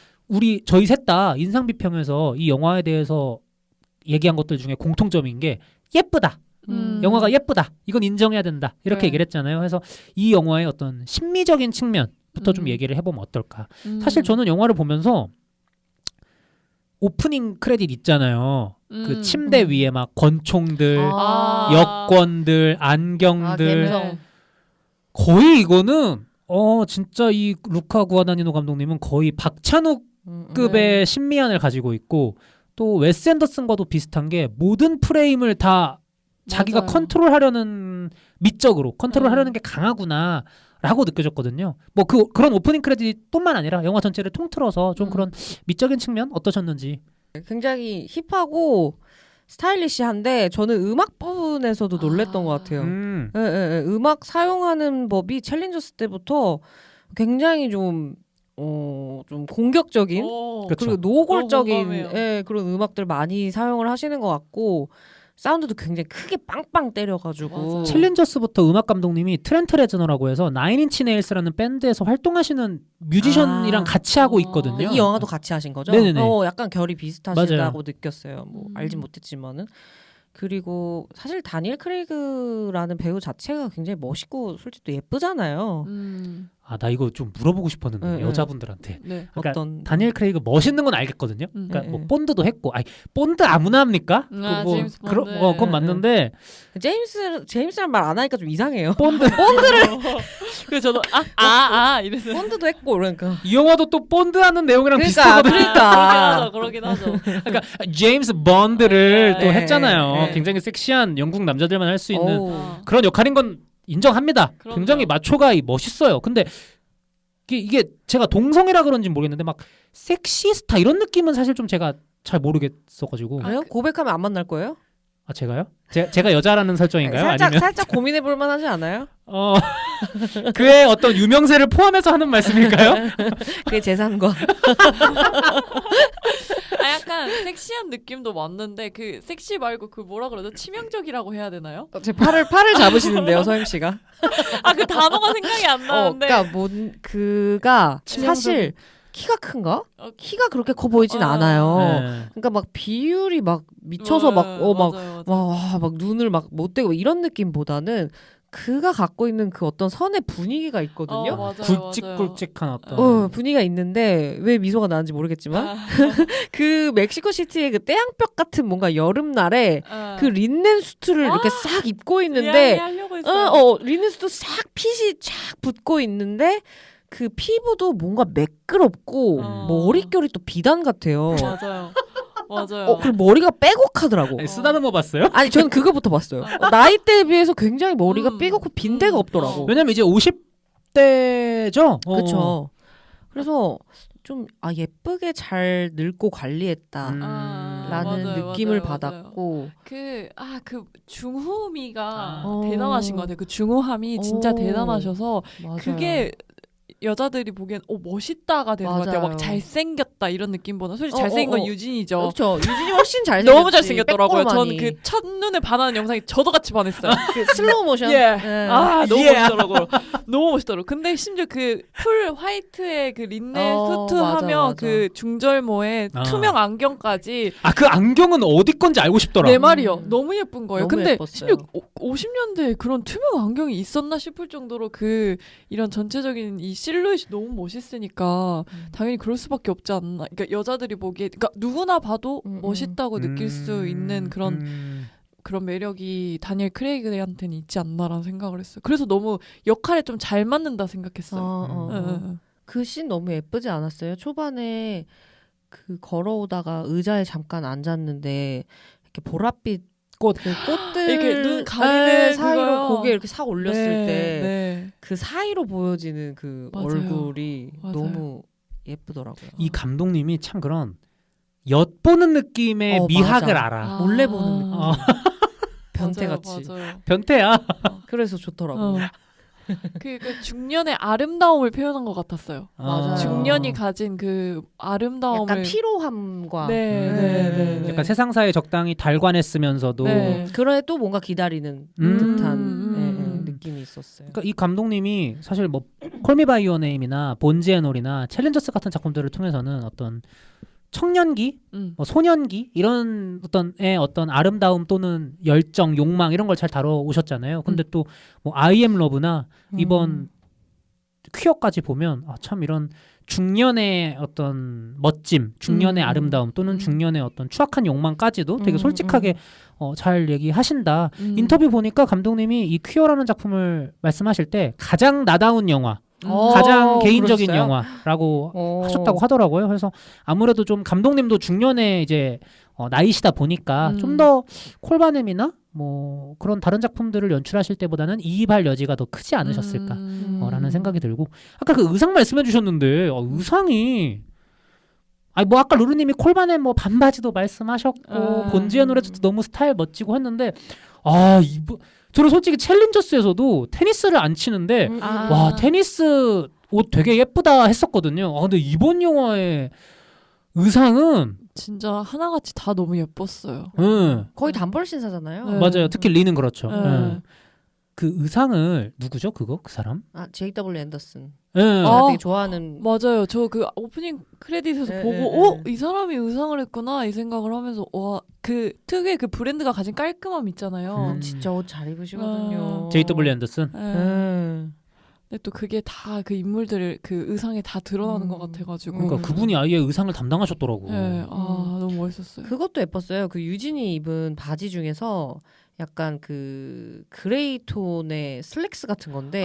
저희 셋 다 인상 비평에서 이 영화에 대해서 얘기한 것들 중에 공통점인 게 예쁘다. 영화가 예쁘다. 이건 인정해야 된다. 이렇게 네. 얘기를 했잖아요. 그래서 이 영화의 어떤 심미적인 측면부터 좀 얘기를 해보면 어떨까. 사실 저는 영화를 보면서 오프닝 크레딧 있잖아요. 그 침대 위에 막 권총들, 여권들, 안경들. 감성. 거의 이거는 진짜 이 루카 구아다니노 감독님은 거의 박찬욱급의 신미안을 가지고 있고 또 웨스 앤더슨과도 비슷한 게 모든 프레임을 다 자기가 맞아요. 컨트롤하려는 미적으로 컨트롤하려는 게 강하구나라고 느껴졌거든요. 뭐 그런 오프닝 크레딧뿐만 아니라 영화 전체를 통틀어서 좀 그런 미적인 측면 어떠셨는지. 굉장히 힙하고 스타일리시한데 저는 음악 부분에서도 놀랬던 것 같아요. 음악 사용하는 법이 챌린저스 때부터 굉장히 좀 공격적인 그쵸. 그리고 노골적인 공감해요. 그런 음악들 많이 사용을 하시는 것 같고 사운드도 굉장히 크게 빵빵 때려가지고 맞아요. 챌린저스부터 음악 감독님이 트렌트 레즈너라고 해서 나인인치 네일스라는 밴드에서 활동하시는 뮤지션이랑 같이 하고 있거든요. 이 영화도 같이 하신 거죠? 네네네. 약간 결이 비슷하시다고 맞아요. 느꼈어요. 뭐 알진 못했지만은. 그리고 사실 다니엘 크레이그라는 배우 자체가 굉장히 멋있고 솔직히 또 예쁘잖아요. 나 이거 좀 물어보고 싶었는데 여자분들한테. 네. 그러니까 어떤 다니엘 크레이그 멋있는 건 알겠거든요. 그러니까 네, 뭐 네. 본드도 했고, 본드 아무나 합니까? 제임스 본드. 그건 맞는데 제임스란 말 안 하니까 좀 이상해요. 본드를 그래서 저도 이랬어요. 본드도 했고 그러니까. 이 영화도 또 본드 하는 내용이랑 비슷하거든요. 그러긴 하죠. 그러니까 제임스 본드를 또 네, 했잖아요. 네. 굉장히 섹시한 영국 남자들만 할 수 있는 오. 그런 역할인 건 인정합니다. 그럼요. 굉장히 마초가 멋있어요. 근데 이게 제가 동성애라 그런지 모르겠는데 막 섹시스타 이런 느낌은 사실 좀 제가 잘 모르겠어가지고. 그래요? 고백하면 안 만날 거예요? 제가요? 제가 여자라는 설정인가요? 살짝 아니면 살짝 고민해 볼 만하지 않아요? 그의 어떤 유명세를 포함해서 하는 말씀일까요? 그게 재산과 아 약간 섹시한 느낌도 맞는데 그 섹시 말고 그 뭐라 그러죠? 치명적이라고 해야 되나요? 제 팔을 잡으시는데요, 서임 씨가. 아 그 단어가 생각이 안 나는데. 그러니까 그가 사실 키가 큰가? 키가 그렇게 커 보이진 않아요. 네. 그러니까 막 비율이 막 미쳐서 맞아요. 막 눈을 막 못 떼고 이런 느낌보다는 그가 갖고 있는 그 어떤 선의 분위기가 있거든요. 맞아요, 굵직굵직한 어떤. 분위기가 있는데 왜 미소가 나는지 모르겠지만 그 멕시코 시티의 그 태양볕 같은 뭔가 여름날에 그 린넨 수트를 이렇게 싹 입고 있는데 하려고 했어요. 린넨 수트 싹 핏이 쫙 붙고 있는데 그 피부도 뭔가 매끄럽고 머릿결이 또 비단 같아요. 맞아요. 그리고 머리가 빼곡하더라고. 아니, 쓰다듬어 봤어요? 아니 저는 그거부터 봤어요. 나이대에 비해서 굉장히 머리가 빼곡고 빈대가 없더라고. 왜냐면 이제 50대죠. 그렇죠. 그래서 좀 예쁘게 잘 늙고 관리했다. 라는 느낌을 받았고 그 중후미가 대단하신 것 같아요. 그 중후함이 진짜 대단하셔서 맞아요. 그게 여자들이 보기엔 멋있다가 되는 것 같아요. 막 잘생겼다 이런 느낌보다 솔직히 잘생긴 건 유진이죠. 그렇죠. 유진이 훨씬 잘생겼지. 너무 잘생겼더라고요. 빼꼬마니. 저는 그 첫눈에 반하는 영상이 저도 같이 반했어요. 그 슬로우 모션. 너무 멋있더라고요. 너무 멋있더라고요. 근데 심지어 그 풀 화이트의 그 린넨 수트 하며 그 중절모에 투명 안경까지. 그 안경은 어디 건지 알고 싶더라. 내 말이요. 너무 예쁜 거예요. 너무 근데 예뻤어요. 심지어 50년대에 그런 투명 안경이 있었나 싶을 정도로 그 이런 전체적인 이 실루엣이 너무 멋있으니까 당연히 그럴 수밖에 없지 않나. 그러니까 여자들이 보기에 그러니까 누구나 봐도 멋있다고 느낄 수 있는 그런 매력이 다니엘 크레이그한테는 있지 않나라는 생각을 했어요. 그래서 너무 역할에 좀 잘 맞는다 생각했어요. 그 씬 너무 예쁘지 않았어요? 초반에 그 걸어오다가 의자에 잠깐 앉았는데 이렇게 보랏빛 꽃들 이렇게 눈 가리는 사이로 그거요. 고개 이렇게 싹 올렸을 때 그 네. 사이로 보여지는 그 맞아요. 얼굴이 맞아요. 너무 예쁘더라고요. 이 감독님이 참 그런 엿보는 느낌의 미학을 맞아. 알아. 몰래 보는 느낌. 어. 변태같이. 맞아요. 변태야. 그래서 좋더라고. 그 중년의 아름다움을 표현한 것 같았어요. 맞아요. 중년이 가진 그 아름다움을 약간 피로함과 네. 약간 세상사에 적당히 달관했으면서도 네. 그래 또 뭔가 기다리는 듯한 느낌이 있었어요. 그러니까 이 감독님이 사실 뭐 콜미 바이 유어 네임이나 본즈 앤 올이나 챌린저스 같은 작품들을 통해서는 어떤 청년기, 소년기 이런 어떤 아름다움 또는 열정, 욕망 이런 걸 잘 다뤄오셨잖아요. 근데 또 뭐 I am love나 이번 퀴어까지 보면 참 이런 중년의 어떤 멋짐, 중년의 아름다움 또는 중년의 어떤 추악한 욕망까지도 되게 솔직하게 잘 얘기하신다. 인터뷰 보니까 감독님이 이 퀴어라는 작품을 말씀하실 때 가장 나다운 영화, 가장 개인적인 그랬어요? 영화라고 하셨다고 하더라고요. 그래서 아무래도 좀 감독님도 중년에 이제 나이시다 보니까 좀 더 콜바넴이나 뭐 그런 다른 작품들을 연출하실 때보다는 이입할 여지가 더 크지 않으셨을까라는 생각이 들고 아까 그 의상 말씀해 주셨는데 의상이 뭐 아까 루루님이 콜바넴 뭐 반바지도 말씀하셨고 본즈의 노래도 너무 스타일 멋지고 했는데 저는 솔직히 챌린저스에서도 테니스를 안 치는데 와 테니스 옷 되게 예쁘다 했었거든요. 근데 이번 영화의 의상은 진짜 하나같이 다 너무 예뻤어요. 거의 단벌 신사잖아요. 네. 맞아요. 특히 리는 그렇죠. 네. 그 의상을 누구죠? 그 사람? J.W. 앤더슨. 네. 제가 되게 좋아하는. 맞아요. 저 그 오프닝 크레딧에서 보고 이 사람이 의상을 했구나 이 생각을 하면서 와 그 특유의 그 브랜드가 가진 깔끔함 있잖아요. 진짜 옷 잘 입으시거든요. J.W. 앤더슨. 근데 또 그게 다 그 인물들 그 의상에 다 드러나는 것 같아가지고. 그러니까 그분이 아예 의상을 담당하셨더라고. 네, 너무 멋있었어요. 그것도 예뻤어요. 그 유진이 입은 바지 중에서 약간 그 그레이 톤의 슬랙스 같은 건데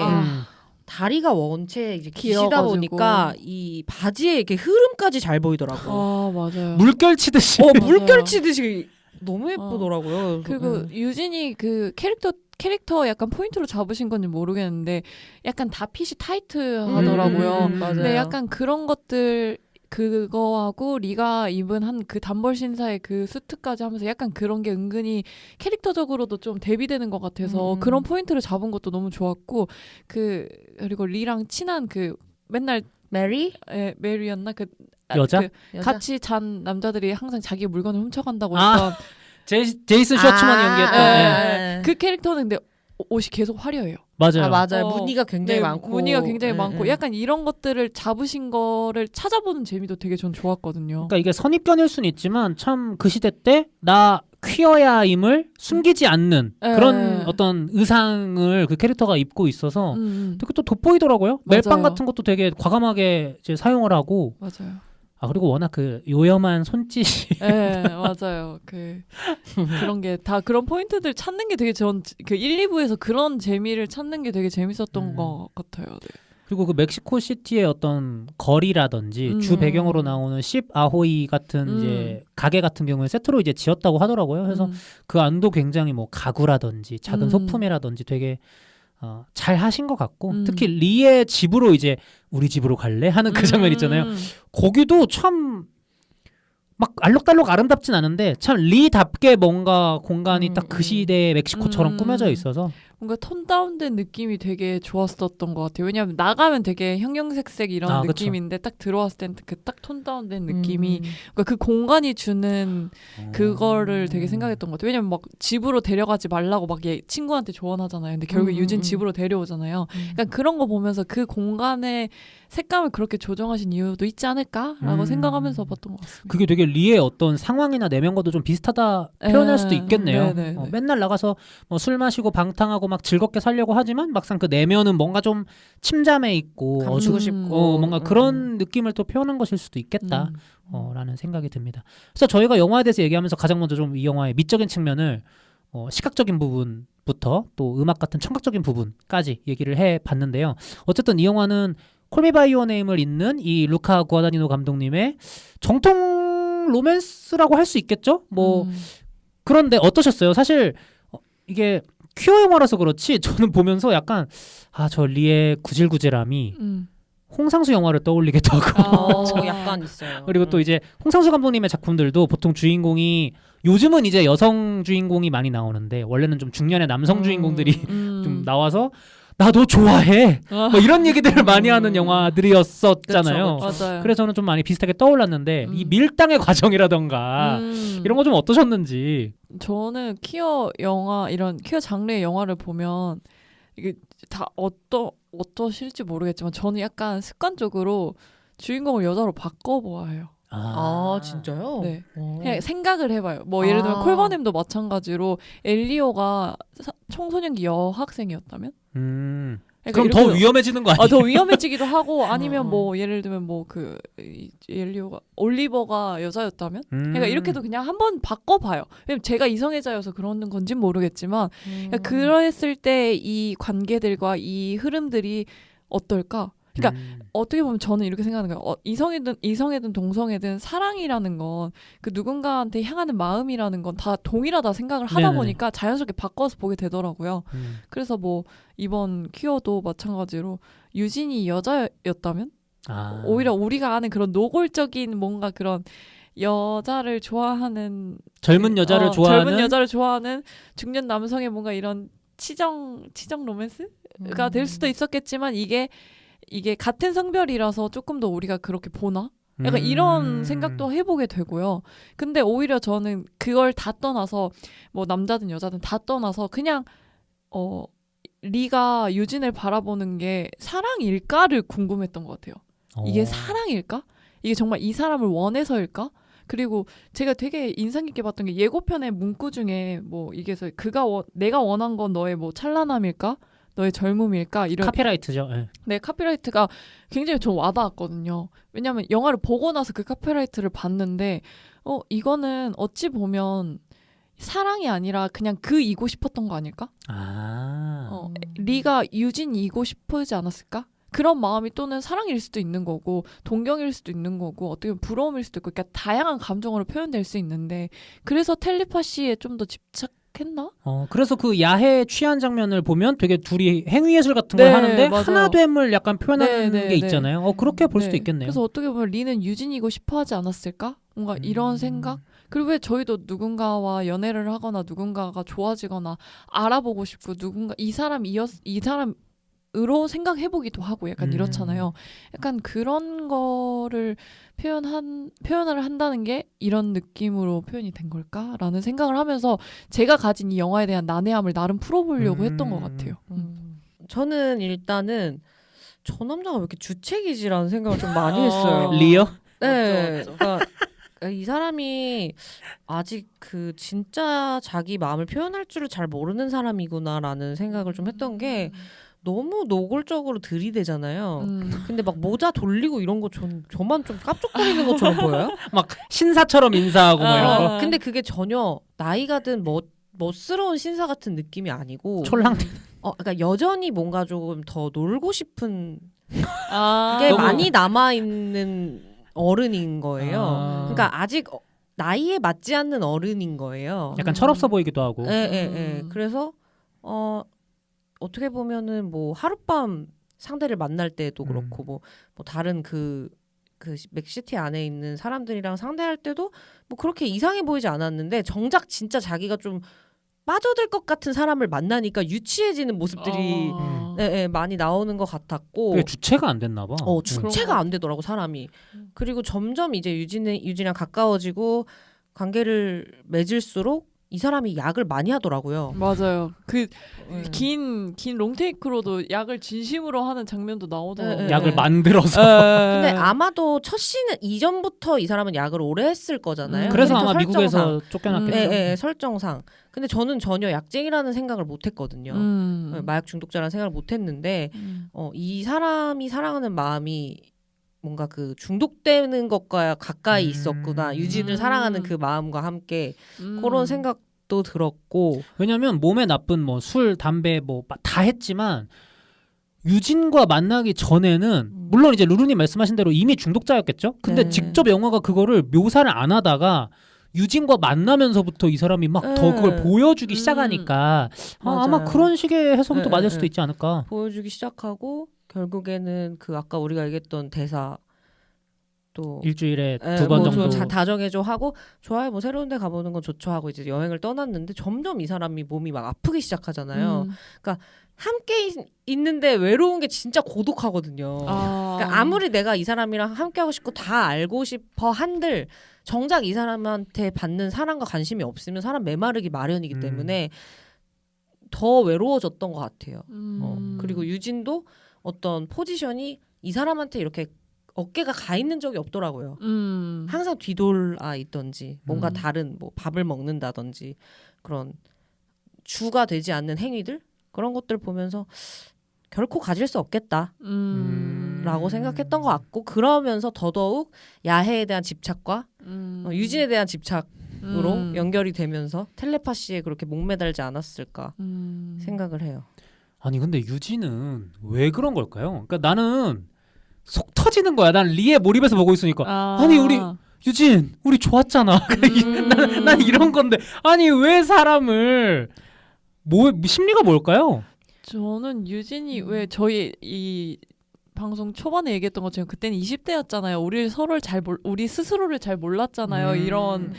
다리가 원체 이제 기시다 길어가지고. 보니까 이 바지에 이렇게 흐름까지 잘 보이더라고. 맞아요. 물결 치듯이. 물결 치듯이 너무 예쁘더라고요. 그리고 유진이 그 캐릭터 약간 포인트로 잡으신 건지 모르겠는데 약간 다 핏이 타이트하더라고요. 맞아요. 근데 약간 그런 것들 그거하고 리가 입은 한 그 단벌 신사의 그 수트까지 하면서 약간 그런 게 은근히 캐릭터적으로도 좀 대비되는 것 같아서 그런 포인트를 잡은 것도 너무 좋았고 그리고 리랑 친한 그 맨날 메리? 메리였나 여자? 여자? 같이 잔 남자들이 항상 자기 물건을 훔쳐간다고 아, 했던 제이슨 셔츠만이 연기했던. 네. 그 캐릭터는 근데 옷이 계속 화려해요. 맞아요. 맞아요. 무늬가 굉장히 네, 많고. 무늬가 굉장히 많고 약간 이런 것들을 잡으신 거를 찾아보는 재미도 되게 전 좋았거든요. 그러니까 이게 선입견일 수는 있지만 참 그 시대 때 나 퀴어야임을 숨기지 않는 그런 어떤 의상을 그 캐릭터가 입고 있어서 되게 또 돋보이더라고요. 멜빵 맞아요. 같은 것도 되게 과감하게 이제 사용을 하고. 맞아요. 그리고 워낙 그 요염한 손짓이 네, 맞아요. 그런 게 다 그런 포인트들 찾는 게 되게 전 그 1, 2부에서 그런 재미를 찾는 게 되게 재밌었던 것 같아요. 네. 그리고 그 멕시코 시티의 어떤 거리라든지 주 배경으로 나오는 십 아호이 같은 이제 가게 같은 경우에 세트로 이제 지었다고 하더라고요. 그래서 그 안도 굉장히 뭐 가구라든지 작은 소품이라든지 되게 잘 하신 것 같고 특히 리의 집으로 이제 우리 집으로 갈래 하는 그 장면 있잖아요. 거기도 참 막 알록달록 아름답진 않은데 참 리답게 뭔가 공간이 딱 그 시대의 멕시코처럼 꾸며져 있어서 뭔가 톤 다운된 느낌이 되게 좋았었던 것 같아요. 왜냐하면 나가면 되게 형형색색 이런 느낌인데 딱 들어왔을 땐 그 딱 톤 다운된 느낌이 그러니까 그 공간이 주는 그거를 되게 생각했던 것 같아요. 왜냐면 막 집으로 데려가지 말라고 막 얘 친구한테 조언하잖아요. 근데 결국 유진 집으로 데려오잖아요. 그러니까 그런 거 보면서 그 공간의 색감을 그렇게 조정하신 이유도 있지 않을까라고 생각하면서 봤던 것 같습니다. 그게 되게 리의 어떤 상황이나 내면과도 좀 비슷하다 표현할 수도 있겠네요. 맨날 나가서 뭐 술 마시고 방탕하고 막 즐겁게 살려고 하지만 막상 그 내면은 뭔가 좀 침잠해 있고 감추고 싶고 뭔가 그런 느낌을 또 표현한 것일 수도 있겠다 라는 생각이 듭니다. 그래서 저희가 영화에 대해서 얘기하면서 가장 먼저 좀 이 영화의 미적인 측면을 시각적인 부분부터 또 음악 같은 청각적인 부분까지 얘기를 해봤는데요. 어쨌든 이 영화는 콜미 바이 유어 네임을 잇는 이 루카 구아다니노 감독님의 정통 로맨스라고 할 수 있겠죠? 뭐 그런데 어떠셨어요? 사실 이게 퀴어 영화라서 그렇지 저는 보면서 약간 저 리의 구질구질함이 홍상수 영화를 떠올리기도 하고 약간 있어요. 그리고 또 이제 홍상수 감독님의 작품들도 보통 주인공이 요즘은 이제 여성 주인공이 많이 나오는데 원래는 좀 중년의 남성 주인공들이 좀 나와서 나 너 좋아해 뭐 이런 얘기들을 많이 하는 영화들이었었잖아요. 그쵸. 맞아요. 그래서 저는 좀 많이 비슷하게 떠올랐는데 이 밀당의 과정이라던가 이런 거 좀 어떠셨는지. 저는 퀴어 영화 이런 퀴어 장르의 영화를 보면 이게 다 어떠실지 모르겠지만 저는 약간 습관적으로 주인공을 여자로 바꿔보아요. 진짜요? 네. 그냥 생각을 해봐요. 뭐 예를 들면 콜버님도 마찬가지로 엘리오가 청소년기 여학생이었다면? 그러니까 그럼 더 위험해지는 거 아니에요? 더 위험해지기도 하고 아니면 뭐 예를 들면 뭐 그 엘리오가 올리버가 여자였다면? 그러니까 이렇게도 그냥 한번 바꿔봐요. 왜냐면 제가 이성애자여서 그런 건진 모르겠지만 그러니까 그랬을 때 이 관계들과 이 흐름들이 어떨까? 그러니까 어떻게 보면 저는 이렇게 생각하는 거예요. 이성이든 동성애든 사랑이라는 건 그 누군가한테 향하는 마음이라는 건 다 동일하다 생각을 하다 네네. 보니까 자연스럽게 바꿔서 보게 되더라고요. 그래서 뭐 이번 퀴어도 마찬가지로 유진이 여자였다면 오히려 우리가 아는 그런 노골적인 뭔가 그런 여자를 좋아하는 젊은 여자를 좋아하는 중년 남성의 뭔가 이런 치정 로맨스가 될 수도 있었겠지만 이게 같은 성별이라서 조금 더 우리가 그렇게 보나? 약간 이런 생각도 해보게 되고요. 근데 오히려 저는 그걸 다 떠나서 뭐 남자든 여자든 다 떠나서 그냥 리가 유진을 바라보는 게 사랑일까를 궁금했던 것 같아요. 이게 사랑일까? 이게 정말 이 사람을 원해서일까? 그리고 제가 되게 인상 깊게 봤던 게 예고편의 문구 중에 뭐 이게 내가 원한 건 너의 뭐 찬란함일까? 너의 젊음일까? 이런 카피라이트죠. 네, 카피라이트가 굉장히 좀 와닿았거든요. 왜냐하면 영화를 보고 나서 그 카피라이트를 봤는데 이거는 어찌 보면 사랑이 아니라 그냥 이고 싶었던 거 아닐까? 리가 유진이고 싶지 않았을까? 그런 마음이 또는 사랑일 수도 있는 거고 동경일 수도 있는 거고 어떻게 보면 부러움일 수도 있고 그러니까 다양한 감정으로 표현될 수 있는데 그래서 텔레파시에 좀 더 생각했나? 그래서 그 야해 취한 장면을 보면 되게 둘이 행위예술 같은 네, 걸 하는데 맞아요. 하나됨을 약간 표현하는 네, 게 네, 있잖아요. 그렇게 볼 수도 네. 있겠네요. 그래서 어떻게 보면 리는 유진이고 싶어 하지 않았을까? 뭔가 이런 생각? 그리고 왜 저희도 누군가와 연애를 하거나 누군가가 좋아지거나 알아보고 싶고 누군가 이 사람으로 생각해보기도 하고 약간 이렇잖아요. 약간 그런 거를 표현을 한다는 게 이런 느낌으로 표현이 된 걸까라는 생각을 하면서 제가 가진 이 영화에 대한 난해함을 나름 풀어보려고 했던 것 같아요. 저는 일단은 저 남자가 왜 이렇게 주책이지라는 생각을 좀 많이 했어요. 리어? 네, 맞죠. 그러니까 이 사람이 아직 그 진짜 자기 마음을 표현할 줄을 잘 모르는 사람이구나라는 생각을 좀 했던 게 너무 노골적으로 들이대잖아요. 근데 막 모자 돌리고 이런 거 저만 좀 깝죽거리는 것처럼 보여요? 막 신사처럼 인사하고 뭐 이런 거. 근데 그게 전혀 나이가 든 멋스러운 신사 같은 느낌이 아니고 촐랑 그러니까 여전히 뭔가 조금 더 놀고 싶은 게 너무- 많이 남아 있는 어른인 거예요. 그러니까 아직 나이에 맞지 않는 어른인 거예요. 약간 철없어 보이기도 하고. 예. 그래서 어떻게 보면은 뭐 하룻밤 상대를 만날 때도 그렇고 뭐 다른 그 맥시티 안에 있는 사람들이랑 상대할 때도 뭐 그렇게 이상해 보이지 않았는데 정작 진짜 자기가 좀 빠져들 것 같은 사람을 만나니까 유치해지는 모습들이 많이 나오는 것 같았고 그게 주체가 안 됐나 봐. 주체가 안 되더라고 사람이. 그리고 점점 이제 유진이랑 가까워지고 관계를 맺을수록 이 사람이 약을 많이 하더라고요. 맞아요. 그 긴 롱테이크로도 약을 진심으로 하는 장면도 나오더라고요. 약을 만들어서. 근데 아마도 첫 씬은 이전부터 이 사람은 약을 오래 했을 거잖아요. 그래서 캐릭터 아마 설정상. 미국에서 쫓겨났겠죠. 설정상. 근데 저는 전혀 약쟁이라는 생각을 못했거든요. 마약 중독자라는 생각을 못했는데 이 사람이 사랑하는 마음이 뭔가 그 중독되는 것과 가까이 있었구나. 유진을 사랑하는 그 마음과 함께 그런 생각도 들었고. 왜냐면 몸에 나쁜 뭐 술, 담배 뭐 다 했지만 유진과 만나기 전에는 물론 이제 루루님 말씀하신 대로 이미 중독자였겠죠. 근데 네. 직접 영화가 그거를 묘사를 안 하다가 유진과 만나면서부터 이 사람이 막 더 그걸 보여주기 시작하니까 아마 맞아요. 그런 식의 해석이 또 맞을 네. 수도 있지 않을까. 보여주기 시작하고 결국에는 그 아까 우리가 얘기했던 대사 또 일주일에 2번 정도. 다 정해줘 하고 좋아요 뭐 새로운 데 가보는 건 좋죠 하고 이제 여행을 떠났는데 점점 이 사람이 몸이 막 아프기 시작하잖아요. 그러니까 함께 있는데 외로운 게 진짜 고독하거든요. 그러니까 아무리 내가 이 사람이랑 함께하고 싶고 다 알고 싶어 한들 정작 이 사람한테 받는 사랑과 관심이 없으면 사람 메마르기 마련이기 때문에 더 외로워졌던 것 같아요. 그리고 유진도 어떤 포지션이 이 사람한테 이렇게 어깨가 가 있는 적이 없더라고요. 항상 뒤돌아 있던지 뭔가 다른 뭐 밥을 먹는다든지 그런 주가 되지 않는 행위들 그런 것들 보면서 결코 가질 수 없겠다 라고 생각했던 것 같고 그러면서 더더욱 야해에 대한 집착과 유진에 대한 집착으로 연결이 되면서 텔레파시에 그렇게 목매달지 않았을까 생각을 해요. 아니 근데 유진은 왜 그런 걸까요? 그러니까 나는 속 터지는 거야. 난 리에 몰입해서 보고 있으니까 아니 우리 유진 우리 좋았잖아. 난 이런 건데 아니 왜 사람을 심리가 뭘까요? 저는 유진이 왜 저희 이 방송 초반에 얘기했던 것처럼 그때는 20대였잖아요. 우리 스스로를 잘 몰랐잖아요. 이런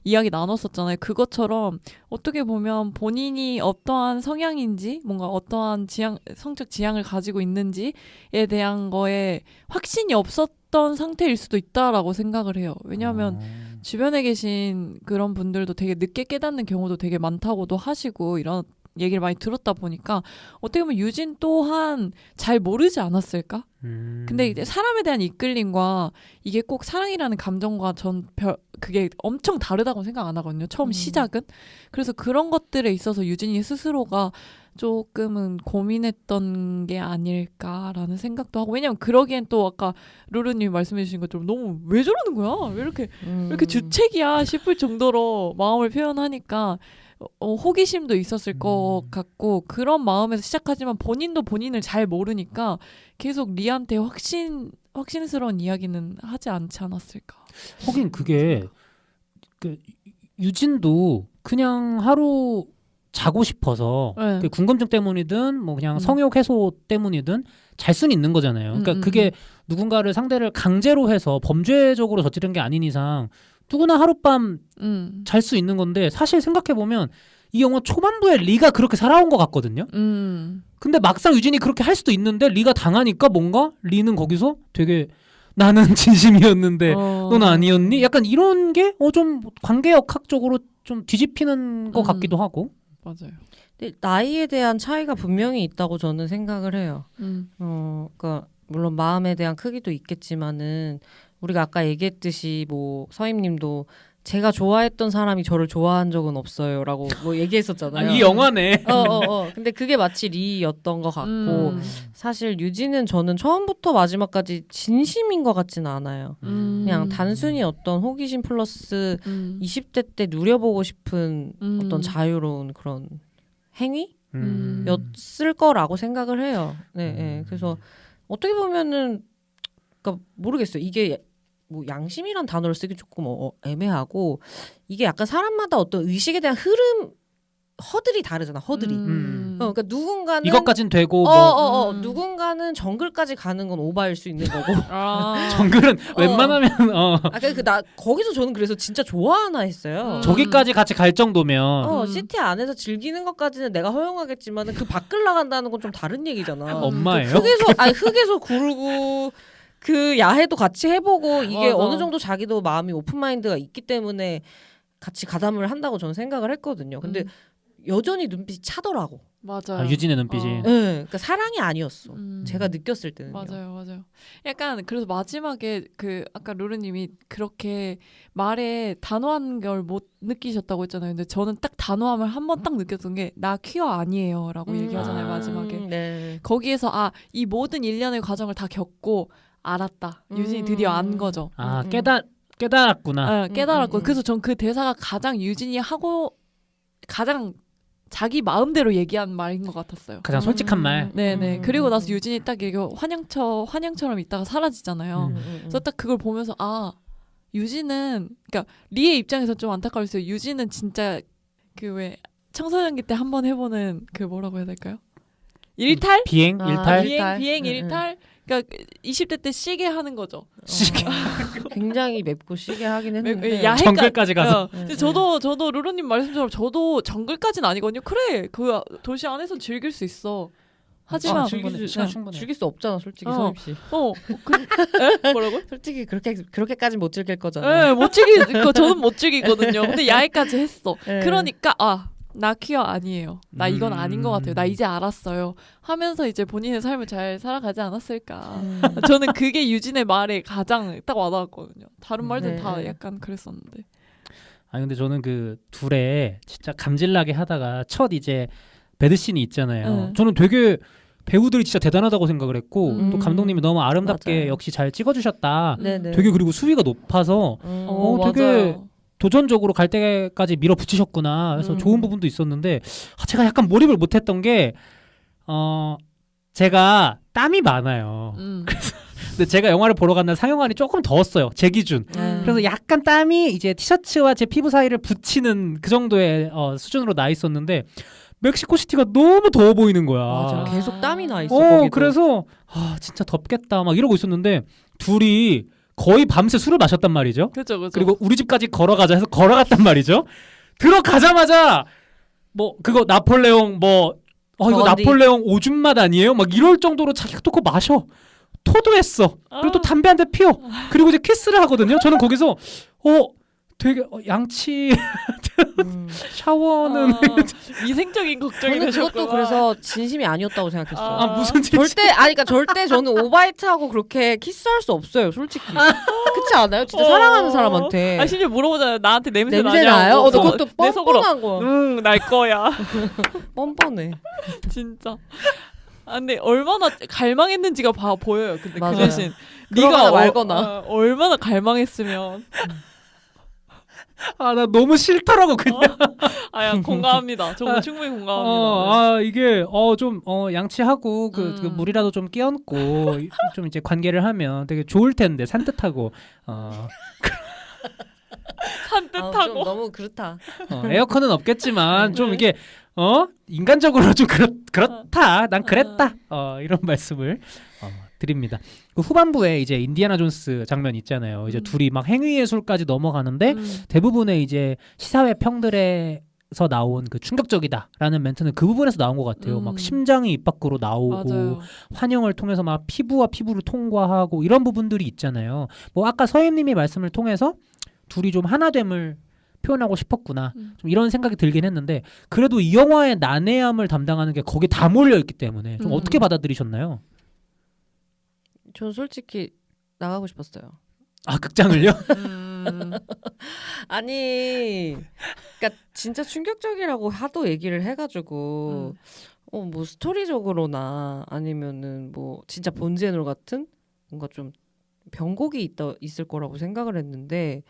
이야기 나눴었잖아요. 그것처럼 어떻게 보면 본인이 어떠한 성향인지 뭔가 어떠한 성적 지향을 가지고 있는지에 대한 거에 확신이 없었던 상태일 수도 있다라고 생각을 해요. 왜냐하면 주변에 계신 그런 분들도 되게 늦게 깨닫는 경우도 되게 많다고도 하시고 이런 얘기를 많이 들었다 보니까 어떻게 보면 유진 또한 잘 모르지 않았을까? 근데 이제 사람에 대한 이끌림과 이게 꼭 사랑이라는 감정과 그게 엄청 다르다고 생각 안 하거든요. 처음 시작은. 그래서 그런 것들에 있어서 유진이 스스로가 조금은 고민했던 게 아닐까라는 생각도 하고 왜냐면 그러기엔 또 아까 루루님이 말씀해 주신 것처럼 너무 왜 저러는 거야? 왜 이렇게 주책이야 싶을 정도로 마음을 표현하니까 호기심도 있었을 것 같고 그런 마음에서 시작하지만 본인도 본인을 잘 모르니까 계속 리한테 확신스러운 이야기는 하지 않지 않았을까. 하긴 그게 유진도 그냥 하루 자고 싶어서 네. 그 궁금증 때문이든 뭐 그냥 음. 성욕 해소 때문이든 잘 수는 있는 거잖아요. 그러니까 그게 누군가를 상대를 강제로 해서 범죄적으로 저지른 게 아닌 이상 누구나 하룻밤 잘 수 있는 건데 사실 생각해 보면 이 영화 초반부에 리가 그렇게 살아온 것 같거든요. 근데 막상 유진이 그렇게 할 수도 있는데 리가 당하니까 뭔가 리는 거기서 되게 나는 진심이었는데 넌 아니었니? 약간 이런 게 좀 관계역학적으로 좀 뒤집히는 것 같기도 하고. 맞아요. 근데 나이에 대한 차이가 분명히 있다고 저는 생각을 해요. 그러니까 물론 마음에 대한 크기도 있겠지만은 우리가 아까 얘기했듯이 뭐 서임님도 제가 좋아했던 사람이 저를 좋아한 적은 없어요라고 뭐 얘기했었잖아요. 이 영화네. 근데 그게 마치 리였던 것 같고 사실 유진은 저는 처음부터 마지막까지 진심인 것 같지는 않아요. 그냥 단순히 어떤 호기심 플러스 20대 때 누려보고 싶은 어떤 자유로운 그런 행위였을 거라고 생각을 해요. 네. 그래서 어떻게 보면은 그러니까 모르겠어요. 이게 뭐 양심이란 단어를 쓰기 조금 애매하고 이게 약간 사람마다 어떤 의식에 대한 허들이 다르잖아. 허들이. 그러니까 누군가는 이것까진 되고 누군가는 정글까지 가는 건 오바일 수 있는 거고. 정글은 웬만하면 나 거기서 저는 그래서 진짜 좋아하나 했어요. 저기까지 같이 갈 정도면 시티 안에서 즐기는 것까지는 내가 허용하겠지만 그 밖을 나간다는 건 좀 다른 얘기잖아. 엄마예요? 흙에서 구르고 그 야해도 같이 해보고 이게 맞아. 어느 정도 자기도 마음이 오픈마인드가 있기 때문에 같이 가담을 한다고 저는 생각을 했거든요. 근데 여전히 눈빛이 차더라고. 맞아요. 유진의 눈빛이. 네, 그러니까 사랑이 아니었어. 제가 느꼈을 때는요. 맞아요. 약간 그래서 마지막에 그 아까 루루님이 그렇게 말에 단호한 걸 못 느끼셨다고 했잖아요. 근데 저는 딱 단호함을 한 번 딱 느꼈던 게 나 퀴어 아니에요라고 얘기하잖아요. 마지막에. 네. 거기에서 이 모든 일련의 과정을 다 겪고 알았다. 유진이 드디어 안 거죠. 깨달았구나. 깨달았고 그래서 전 그 대사가 가장 유진이 하고 가장 자기 마음대로 얘기한 말인 것 같았어요. 가장 솔직한 말. 네네. 그리고 나서 유진이 딱 이게 환영처럼 있다가 사라지잖아요. 그래서 딱 그걸 보면서 유진은 그러니까 리의 입장에서 좀 안타까웠어요. 유진은 진짜 그 왜 청소년기 때 한번 해보는 그 뭐라고 해야 될까요? 일탈? 비행 일탈. 비행 일탈. 그러니까 20대 때 시게 하는 거죠. 시게. 굉장히 맵고 시게 하긴 했는데 정글까지 가서. 근데 저도 루루님 말씀처럼 저도 정글까지는 아니거든요. 그래 그 도시 안에서 즐길 수 있어. 하지만 충분해. 즐길 수 없잖아, 솔직히 서임 씨. 뭐라고? 솔직히 그렇게까지 못 즐길 거잖아. 네, 못 즐기고 저는 못 즐기거든요. 근데 야외까지 했어. 네. 그러니까 나 퀴어 아니에요. 나 이건 아닌 것 같아요. 나 이제 알았어요. 하면서 이제 본인의 삶을 잘 살아가지 않았을까. 저는 그게 유진의 말에 가장 딱 와닿았거든요. 다른 말들은 다 약간 그랬었는데. 근데 저는 그 둘의 진짜 감질나게 하다가 첫 이제 배드씬이 있잖아요. 저는 되게 배우들이 진짜 대단하다고 생각을 했고 또 감독님이 너무 아름답게 맞아요. 역시 잘 찍어주셨다. 네네. 되게 그리고 수위가 높아서 되게 맞아요. 도전적으로 갈 때까지 밀어붙이셨구나. 그래서 좋은 부분도 있었는데 제가 약간 몰입을 못했던 게 제가 땀이 많아요. 근데 제가 영화를 보러 간 날 상영관이 조금 더웠어요. 제 기준. 그래서 약간 땀이 이제 티셔츠와 제 피부 사이를 붙이는 그 정도의 수준으로 나 있었는데 멕시코 시티가 너무 더워 보이는 거야. 맞아. 계속 땀이 나 있어. 거기도. 그래서 진짜 덥겠다 막 이러고 있었는데 둘이 거의 밤새 술을 마셨단 말이죠. 그죠. 그리고 우리 집까지 걸어가자 해서 걸어갔단 말이죠. 들어가자마자 뭐 그거 나폴레옹 이거 나폴레옹 오줌 맛 아니에요? 막 이럴 정도로 자기가 또 그거 마셔. 토도했어. 그리고 또 담배 한 대 피워. 그리고 이제 키스를 하거든요. 저는 거기서 되게 양치 샤워는 이생적인 걱정이 저는 되셨구나. 그것도 그래서 진심이 아니었다고 생각했어요. 무슨 절대 저는 오바이트하고 그렇게 키스할 수 없어요, 솔직히. 그렇지 않아요? 진짜 사랑하는 사람한테. 심지어 물어보잖아요. 나한테 냄새 나요? 나냐고. 그것도 내 속으로 뻔뻔한 거. 날 거야. 뻔뻔해. 진짜. 근데 얼마나 갈망했는지가 보여요. 근데 맞아요. 그 대신 그러거나 네가 말거나. 얼마나 갈망했으면. 나 너무 싫더라고 그냥. 야, 공감합니다. 저 충분히 공감합니다. 이게 좀 양치하고 그 물이라도 좀 끼얹고 좀 이제 관계를 하면 되게 좋을 텐데 산뜻하고 산뜻하고. 좀 너무 그렇다. 에어컨은 없겠지만 좀 이게 인간적으로 좀 그렇다. 난 그랬다. 이런 말씀을 드립니다. 그 후반부에 이제 인디아나 존스 장면 있잖아요. 이제 둘이 막 행위예술까지 넘어가는데 대부분의 이제 시사회 평들에서 나온 그 충격적이다라는 멘트는 그 부분에서 나온 것 같아요. 막 심장이 입 밖으로 나오고 맞아요. 환영을 통해서 막 피부와 피부를 통과하고 이런 부분들이 있잖아요. 뭐 아까 서임님이 말씀을 통해서 둘이 좀 하나됨을 표현하고 싶었구나. 좀 이런 생각이 들긴 했는데 그래도 이 영화의 난해함을 담당하는 게 거기에 다 몰려 있기 때문에 좀 어떻게 받아들이셨나요? 전 솔직히 나가고 싶었어요. 아, 극장을요? 아니, 그러니까 진짜 충격적이라고 하도 얘기를 해가지고 뭐 스토리적으로나 아니면은 뭐 진짜 본제노 같은 뭔가 좀 변곡이 있을 거라고 생각을 했는데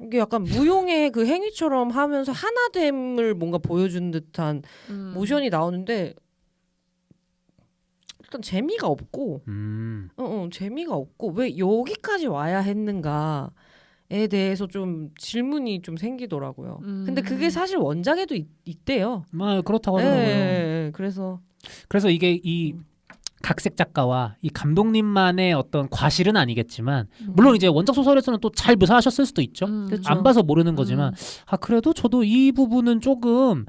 이게 약간 무용의 그 행위처럼 하면서 하나됨을 뭔가 보여준 듯한 모션이 나오는데 일단 재미가 없고 재미가 없고 왜 여기까지 와야 했는가에 대해서 좀 질문이 좀 생기더라고요. 근데 그게 사실 원작에도 있대요. 그렇다고 하더라고요. 네, 그래서 이게 이 각색 작가와 이 감독님만의 어떤 과실은 아니겠지만 물론 이제 원작 소설에서는 또 잘 묘사하셨을 수도 있죠. 그쵸. 안 봐서 모르는 거지만 그래도 저도 이 부분은 조금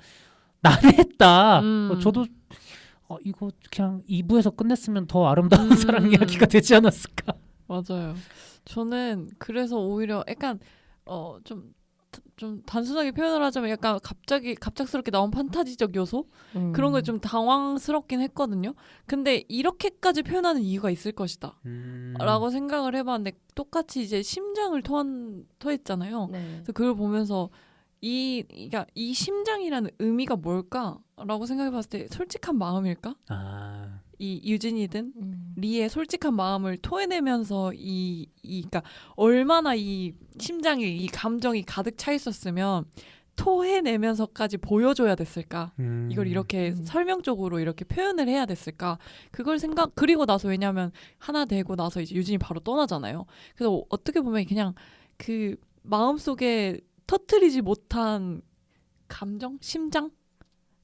난해했다. 저도 이거 그냥 2부에서 끝냈으면 더 아름다운 사랑 이야기가 되지 않았을까. 맞아요. 저는 그래서 오히려 약간 좀 단순하게 표현을 하자면 약간 갑작스럽게 나온 판타지적 요소 그런 거 좀 당황스럽긴 했거든요. 근데 이렇게까지 표현하는 이유가 있을 것이다 라고 생각을 해봤는데 똑같이 이제 심장을 토했잖아요. 네. 그래서 그걸 보면서 그러니까 이 심장이라는 의미가 뭘까라고 생각해봤을 때 솔직한 마음일까? 이 유진이든 리의 솔직한 마음을 토해내면서 그러니까 얼마나 이 심장이 이 감정이 가득 차 있었으면 토해내면서까지 보여줘야 됐을까? 이걸 이렇게 설명적으로 이렇게 표현을 해야 됐을까? 그리고 나서 왜냐면 하나 되고 나서 이제 유진이 바로 떠나잖아요. 그래서 어떻게 보면 그냥 그 마음속에 터뜨리지 못한 감정? 심장?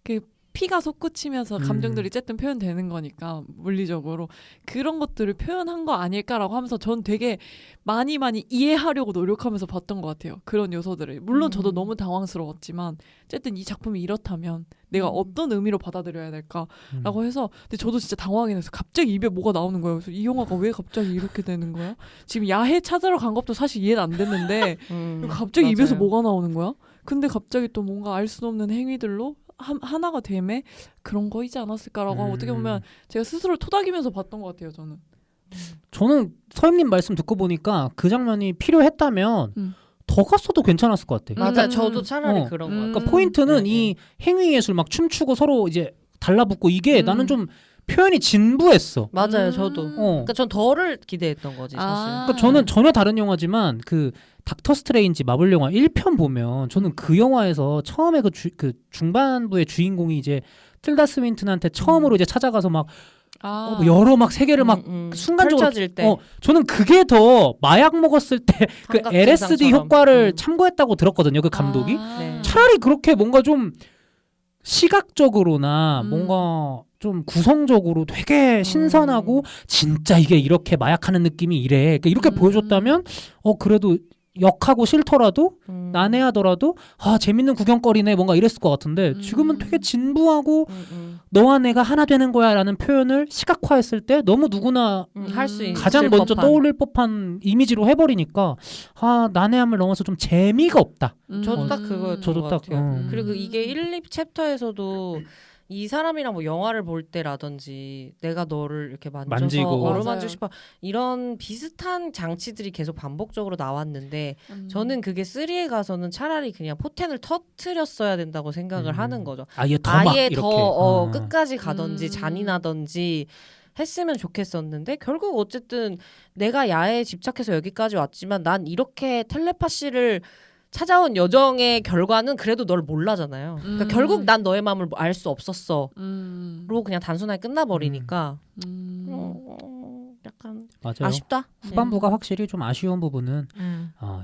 그 피가 솟구치면서 감정들이 어쨌든 표현되는 거니까 물리적으로 그런 것들을 표현한 거 아닐까라고 하면서 전 되게 많이 이해하려고 노력하면서 봤던 것 같아요. 그런 요소들을. 물론 저도 너무 당황스러웠지만 어쨌든 이 작품이 이렇다면 내가 어떤 의미로 받아들여야 될까라고 해서 근데 저도 진짜 당황하긴 했어요. 갑자기 입에 뭐가 나오는 거예요. 그래서 이 영화가 왜 갑자기 이렇게 되는 거야? 지금 야해 찾으러 간 것도 사실 이해는 안 됐는데 갑자기 맞아요. 입에서 뭐가 나오는 거야? 근데 갑자기 또 뭔가 알 수 없는 행위들로 하나가 되매 그런 거이지 않았을까라고 어떻게 보면 제가 스스로 토닥이면서 봤던 것 같아요. 저는 서임님 말씀 듣고 보니까 그 장면이 필요했다면 더 갔어도 괜찮았을 것 같아. 맞아, 저도 차라리 그런 거. 그러니까 포인트는 이 행위예술 막 춤추고 서로 이제 달라붙고 이게 나는 좀 표현이 진부했어. 맞아요, 저도. 그러니까 전 덜을 기대했던 거지 사실. 그러니까 저는 전혀 다른 영화지만 그 닥터 스트레인지 마블 영화 1편 보면 저는 그 영화에서 처음에 그 중반부의 주인공이 이제 틸다 스윈튼한테 처음으로 이제 찾아가서 막 뭐 여러 막 세계를 막 순간적으로 펼쳐질 때. 저는 그게 더 마약 먹었을 때 그 LSD 효과를 참고했다고 들었거든요. 그 감독이. 네. 차라리 그렇게 뭔가 좀 시각적으로나 뭔가 좀 구성적으로 되게 신선하고 진짜 이게 이렇게 마약하는 느낌이 이래. 그러니까 이렇게 보여줬다면 그래도 역하고 싫더라도 난해하더라도 재밌는 구경거리네 뭔가 이랬을 것 같은데 지금은 되게 진부하고 너와 내가 하나 되는 거야 라는 표현을 시각화했을 때 너무 누구나 할 수 있을 가장 먼저 법한. 떠올릴 법한 이미지로 해버리니까 난해함을 넘어서 좀 재미가 없다. 저도 딱 그거였던 저도 것 딱, 같아요. 그리고 이게 1, 2챕터에서도 이 사람이랑 뭐 영화를 볼 때라든지 내가 너를 이렇게 만져서 만지고. 어루만지고 싶어 이런 비슷한 장치들이 계속 반복적으로 나왔는데 저는 그게 3에 가서는 차라리 그냥 포텐을 터트렸어야 된다고 생각을 하는 거죠. 아예 더 막 아예 이렇게 더 끝까지 가든지 잔인하든지 했으면 좋겠었는데 결국 어쨌든 내가 야에 집착해서 여기까지 왔지만 난 이렇게 텔레파시를 찾아온 여정의 결과는 그래도 널 몰라잖아요. 그러니까 결국 난 너의 마음을 알 수 없었어. 로 그냥 단순하게 끝나버리니까 약간 맞아요. 아쉽다. 후반부가 확실히 좀 아쉬운 부분은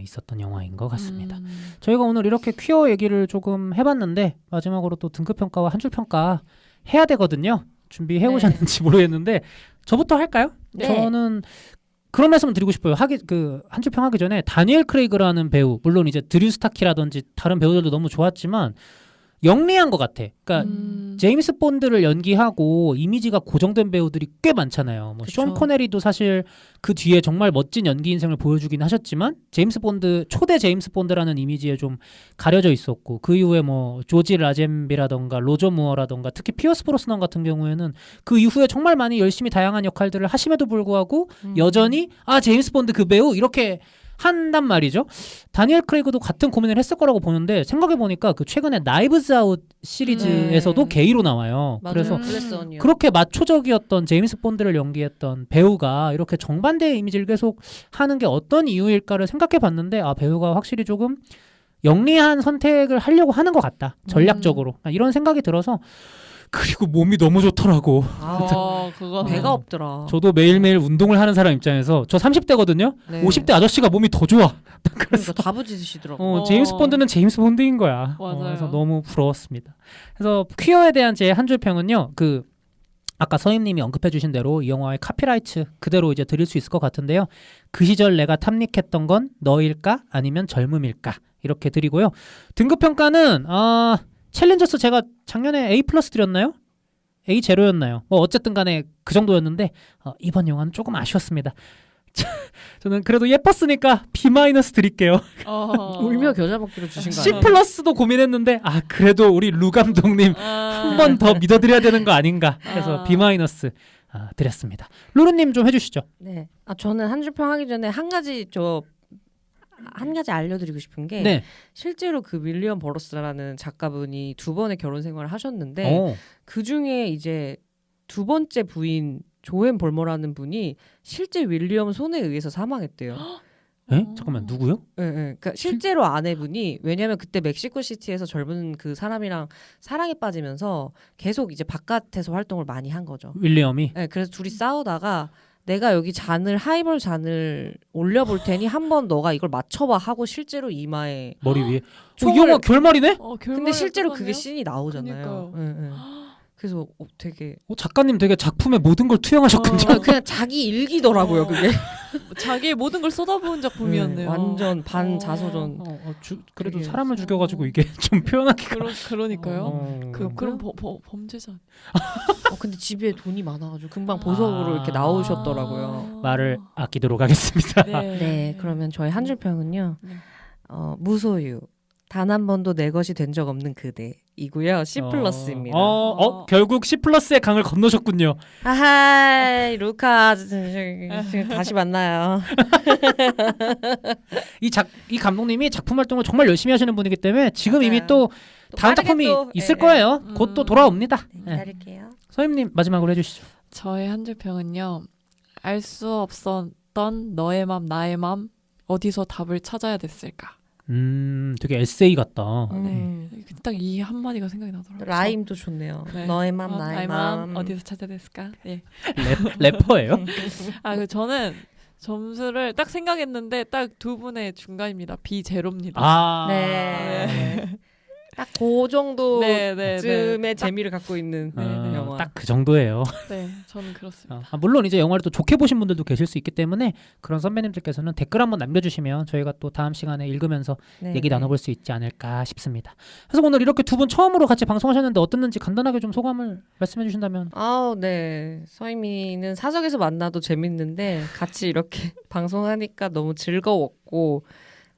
있었던 영화인 것 같습니다. 저희가 오늘 이렇게 퀴어 얘기를 조금 해봤는데 마지막으로 또 등급평가와 한 줄 평가 해야 되거든요. 준비해 오셨는지 모르겠는데 저부터 할까요? 네. 저는 그런 말씀을 드리고 싶어요. 한 줄 평 하기 전에 다니엘 크레이그라는 배우, 물론 이제 드류 스타키라든지 다른 배우들도 너무 좋았지만 영리한 것 같아. 그러니까 제임스 본드를 연기하고 이미지가 고정된 배우들이 꽤 많잖아요. 뭐 숀 코네리도 사실 그 뒤에 정말 멋진 연기 인생을 보여주긴 하셨지만 초대 제임스 본드라는 이미지에 좀 가려져 있었고 그 이후에 뭐 조지 라젠비라던가 로저 무어라던가 특히 피어스 브로스넌 같은 경우에는 그 이후에 정말 많이 열심히 다양한 역할들을 하심에도 불구하고 여전히 제임스 본드 그 배우 이렇게 한단 말이죠. 다니엘 크레이그도 같은 고민을 했을 거라고 보는데 생각해보니까 그 최근에 나이브즈 아웃 시리즈에서도 게이로 나와요. 맞아요. 그래서 블레스언이요. 그렇게 마초적이었던 제임스 본드를 연기했던 배우가 이렇게 정반대의 이미지를 계속 하는 게 어떤 이유일까를 생각해봤는데 배우가 확실히 조금 영리한 선택을 하려고 하는 것 같다. 전략적으로. 이런 생각이 들어서 그리고 몸이 너무 좋더라고. 그건 배가 없더라. 저도 매일매일 운동을 하는 사람 입장에서 저 30대거든요. 네. 50대 아저씨가 몸이 더 좋아. 그러니까 다부지시더라고. 제임스 본드는 제임스 본드인 거야. 맞아요. 그래서 너무 부러웠습니다. 그래서 퀴어에 대한 제 한 줄 평은요. 아까 서임님이 언급해주신 대로 이 영화의 카피라이트 그대로 이제 드릴 수 있을 것 같은데요. 그 시절 내가 탐닉했던 건 너일까 아니면 젊음일까 이렇게 드리고요. 등급 평가는 챌린저스 제가 작년에 A+ 드렸나요? A 제로였나요? 뭐 어쨌든 간에 그 정도였는데 이번 영화는 조금 아쉬웠습니다. 저는 그래도 예뻤으니까 B- 드릴게요. 울며 겨자 먹기로 주신 거 C+도 아니에요? 고민했는데 그래도 우리 루 감독님 한 번 더 믿어드려야 되는 거 아닌가 해서 B- 드렸습니다. 루루님 좀 해주시죠. 네. 저는 한 줄 평 하기 전에 한 가지 알려드리고 싶은 게 네. 실제로 그 윌리엄 버러스라는 작가분이 2번의 결혼 생활을 하셨는데 그 중에 이제 두 번째 부인 조앤 볼머라는 분이 실제 윌리엄 손에 의해서 사망했대요. 에? 잠깐만 누구요? 네, 그러니까 실제로 아내분이 왜냐면 그때 멕시코 시티에서 젊은 그 사람이랑 사랑에 빠지면서 계속 이제 바깥에서 활동을 많이 한 거죠. 윌리엄이? 네, 그래서 둘이 싸우다가 내가 여기 하이볼 잔을 올려볼 테니 한번 너가 이걸 맞춰봐 하고 실제로 이마에 머리 위에. 이 영화 결말이네? 근데 실제로 그게 씬이 나오잖아요. 그러니까요. 그래서 되게 작가님 되게 작품의 모든 걸 투영하셨군요. 그냥 자기 일기더라고요 그게. 자기의 모든 걸 쏟아부은 작품이었네요. 완전 반자서전. 그래도 되게 사람을 죽여가지고 이게 좀 표현하기가. 그러니까요. 그럼 범죄자. 근데 집에 돈이 많아가지고 금방 보석으로 이렇게 나오셨더라고요. 말을 아끼도록 하겠습니다. 네, 그러면 저희 한 줄 평은요. 네. 무소유. 단 한 번도 내 것이 된 적 없는 그대이고요. C+입니다. 결국 C+의 강을 건너셨군요. 아하이 루카 다시 만나요. 이 감독님이 작품 활동을 정말 열심히 하시는 분이기 때문에 지금 맞아요. 이미 또 다음 작품이 있을 거예요. 곧 또 돌아옵니다. 기다릴게요. 서임님 마지막으로 해주시죠. 저의 한 줄 평은요. 알 수 없었던 너의 맘 나의 맘 어디서 답을 찾아야 됐을까. 되게 에세이 같다. 딱 이 한마디가 생각이 나더라고요. 라임도 좋네요. 네. 너의 맘 나의 맘 어디서 찾아야 됐을까. 네. 래퍼예요? 저는 점수를 딱 생각했는데 딱 두 분의 중간입니다. B 제로입니다. 네. 딱 그 정도쯤의 재미를 갖고 있는 영화. 딱 그 정도예요. 네, 저는 그렇습니다. 물론 이제 영화를 또 좋게 보신 분들도 계실 수 있기 때문에 그런 선배님들께서는 댓글 한번 남겨주시면 저희가 또 다음 시간에 읽으면서 얘기 나눠볼 수 있지 않을까 싶습니다. 그래서 오늘 이렇게 두 분 처음으로 같이 방송하셨는데 어땠는지 간단하게 좀 소감을 말씀해 주신다면. 네. 서희미는 사석에서 만나도 재밌는데 같이 이렇게 방송하니까 너무 즐거웠고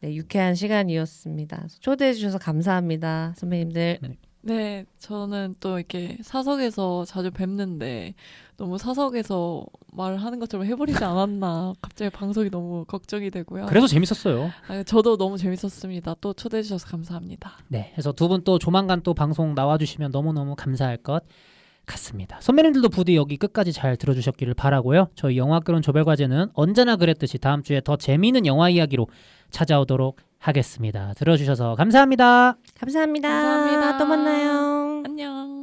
유쾌한 시간이었습니다. 초대해 주셔서 감사합니다, 선배님들. 네, 저는 또 이렇게 사석에서 자주 뵙는데 너무 사석에서 말하는 것처럼 해버리지 않았나 갑자기 방송이 너무 걱정이 되고요. 그래서 재밌었어요. 저도 너무 재밌었습니다. 또 초대해 주셔서 감사합니다. 네, 그래서 두 분 또 조만간 또 방송 나와주시면 너무너무 감사할 것 같습니다. 선배님들도 부디 여기 끝까지 잘 들어주셨기를 바라고요. 저희 영화학교론 조별과제는 언제나 그랬듯이 다음 주에 더 재미있는 영화 이야기로 찾아오도록 하겠습니다. 들어주셔서 감사합니다. 감사합니다. 또 만나요. 안녕.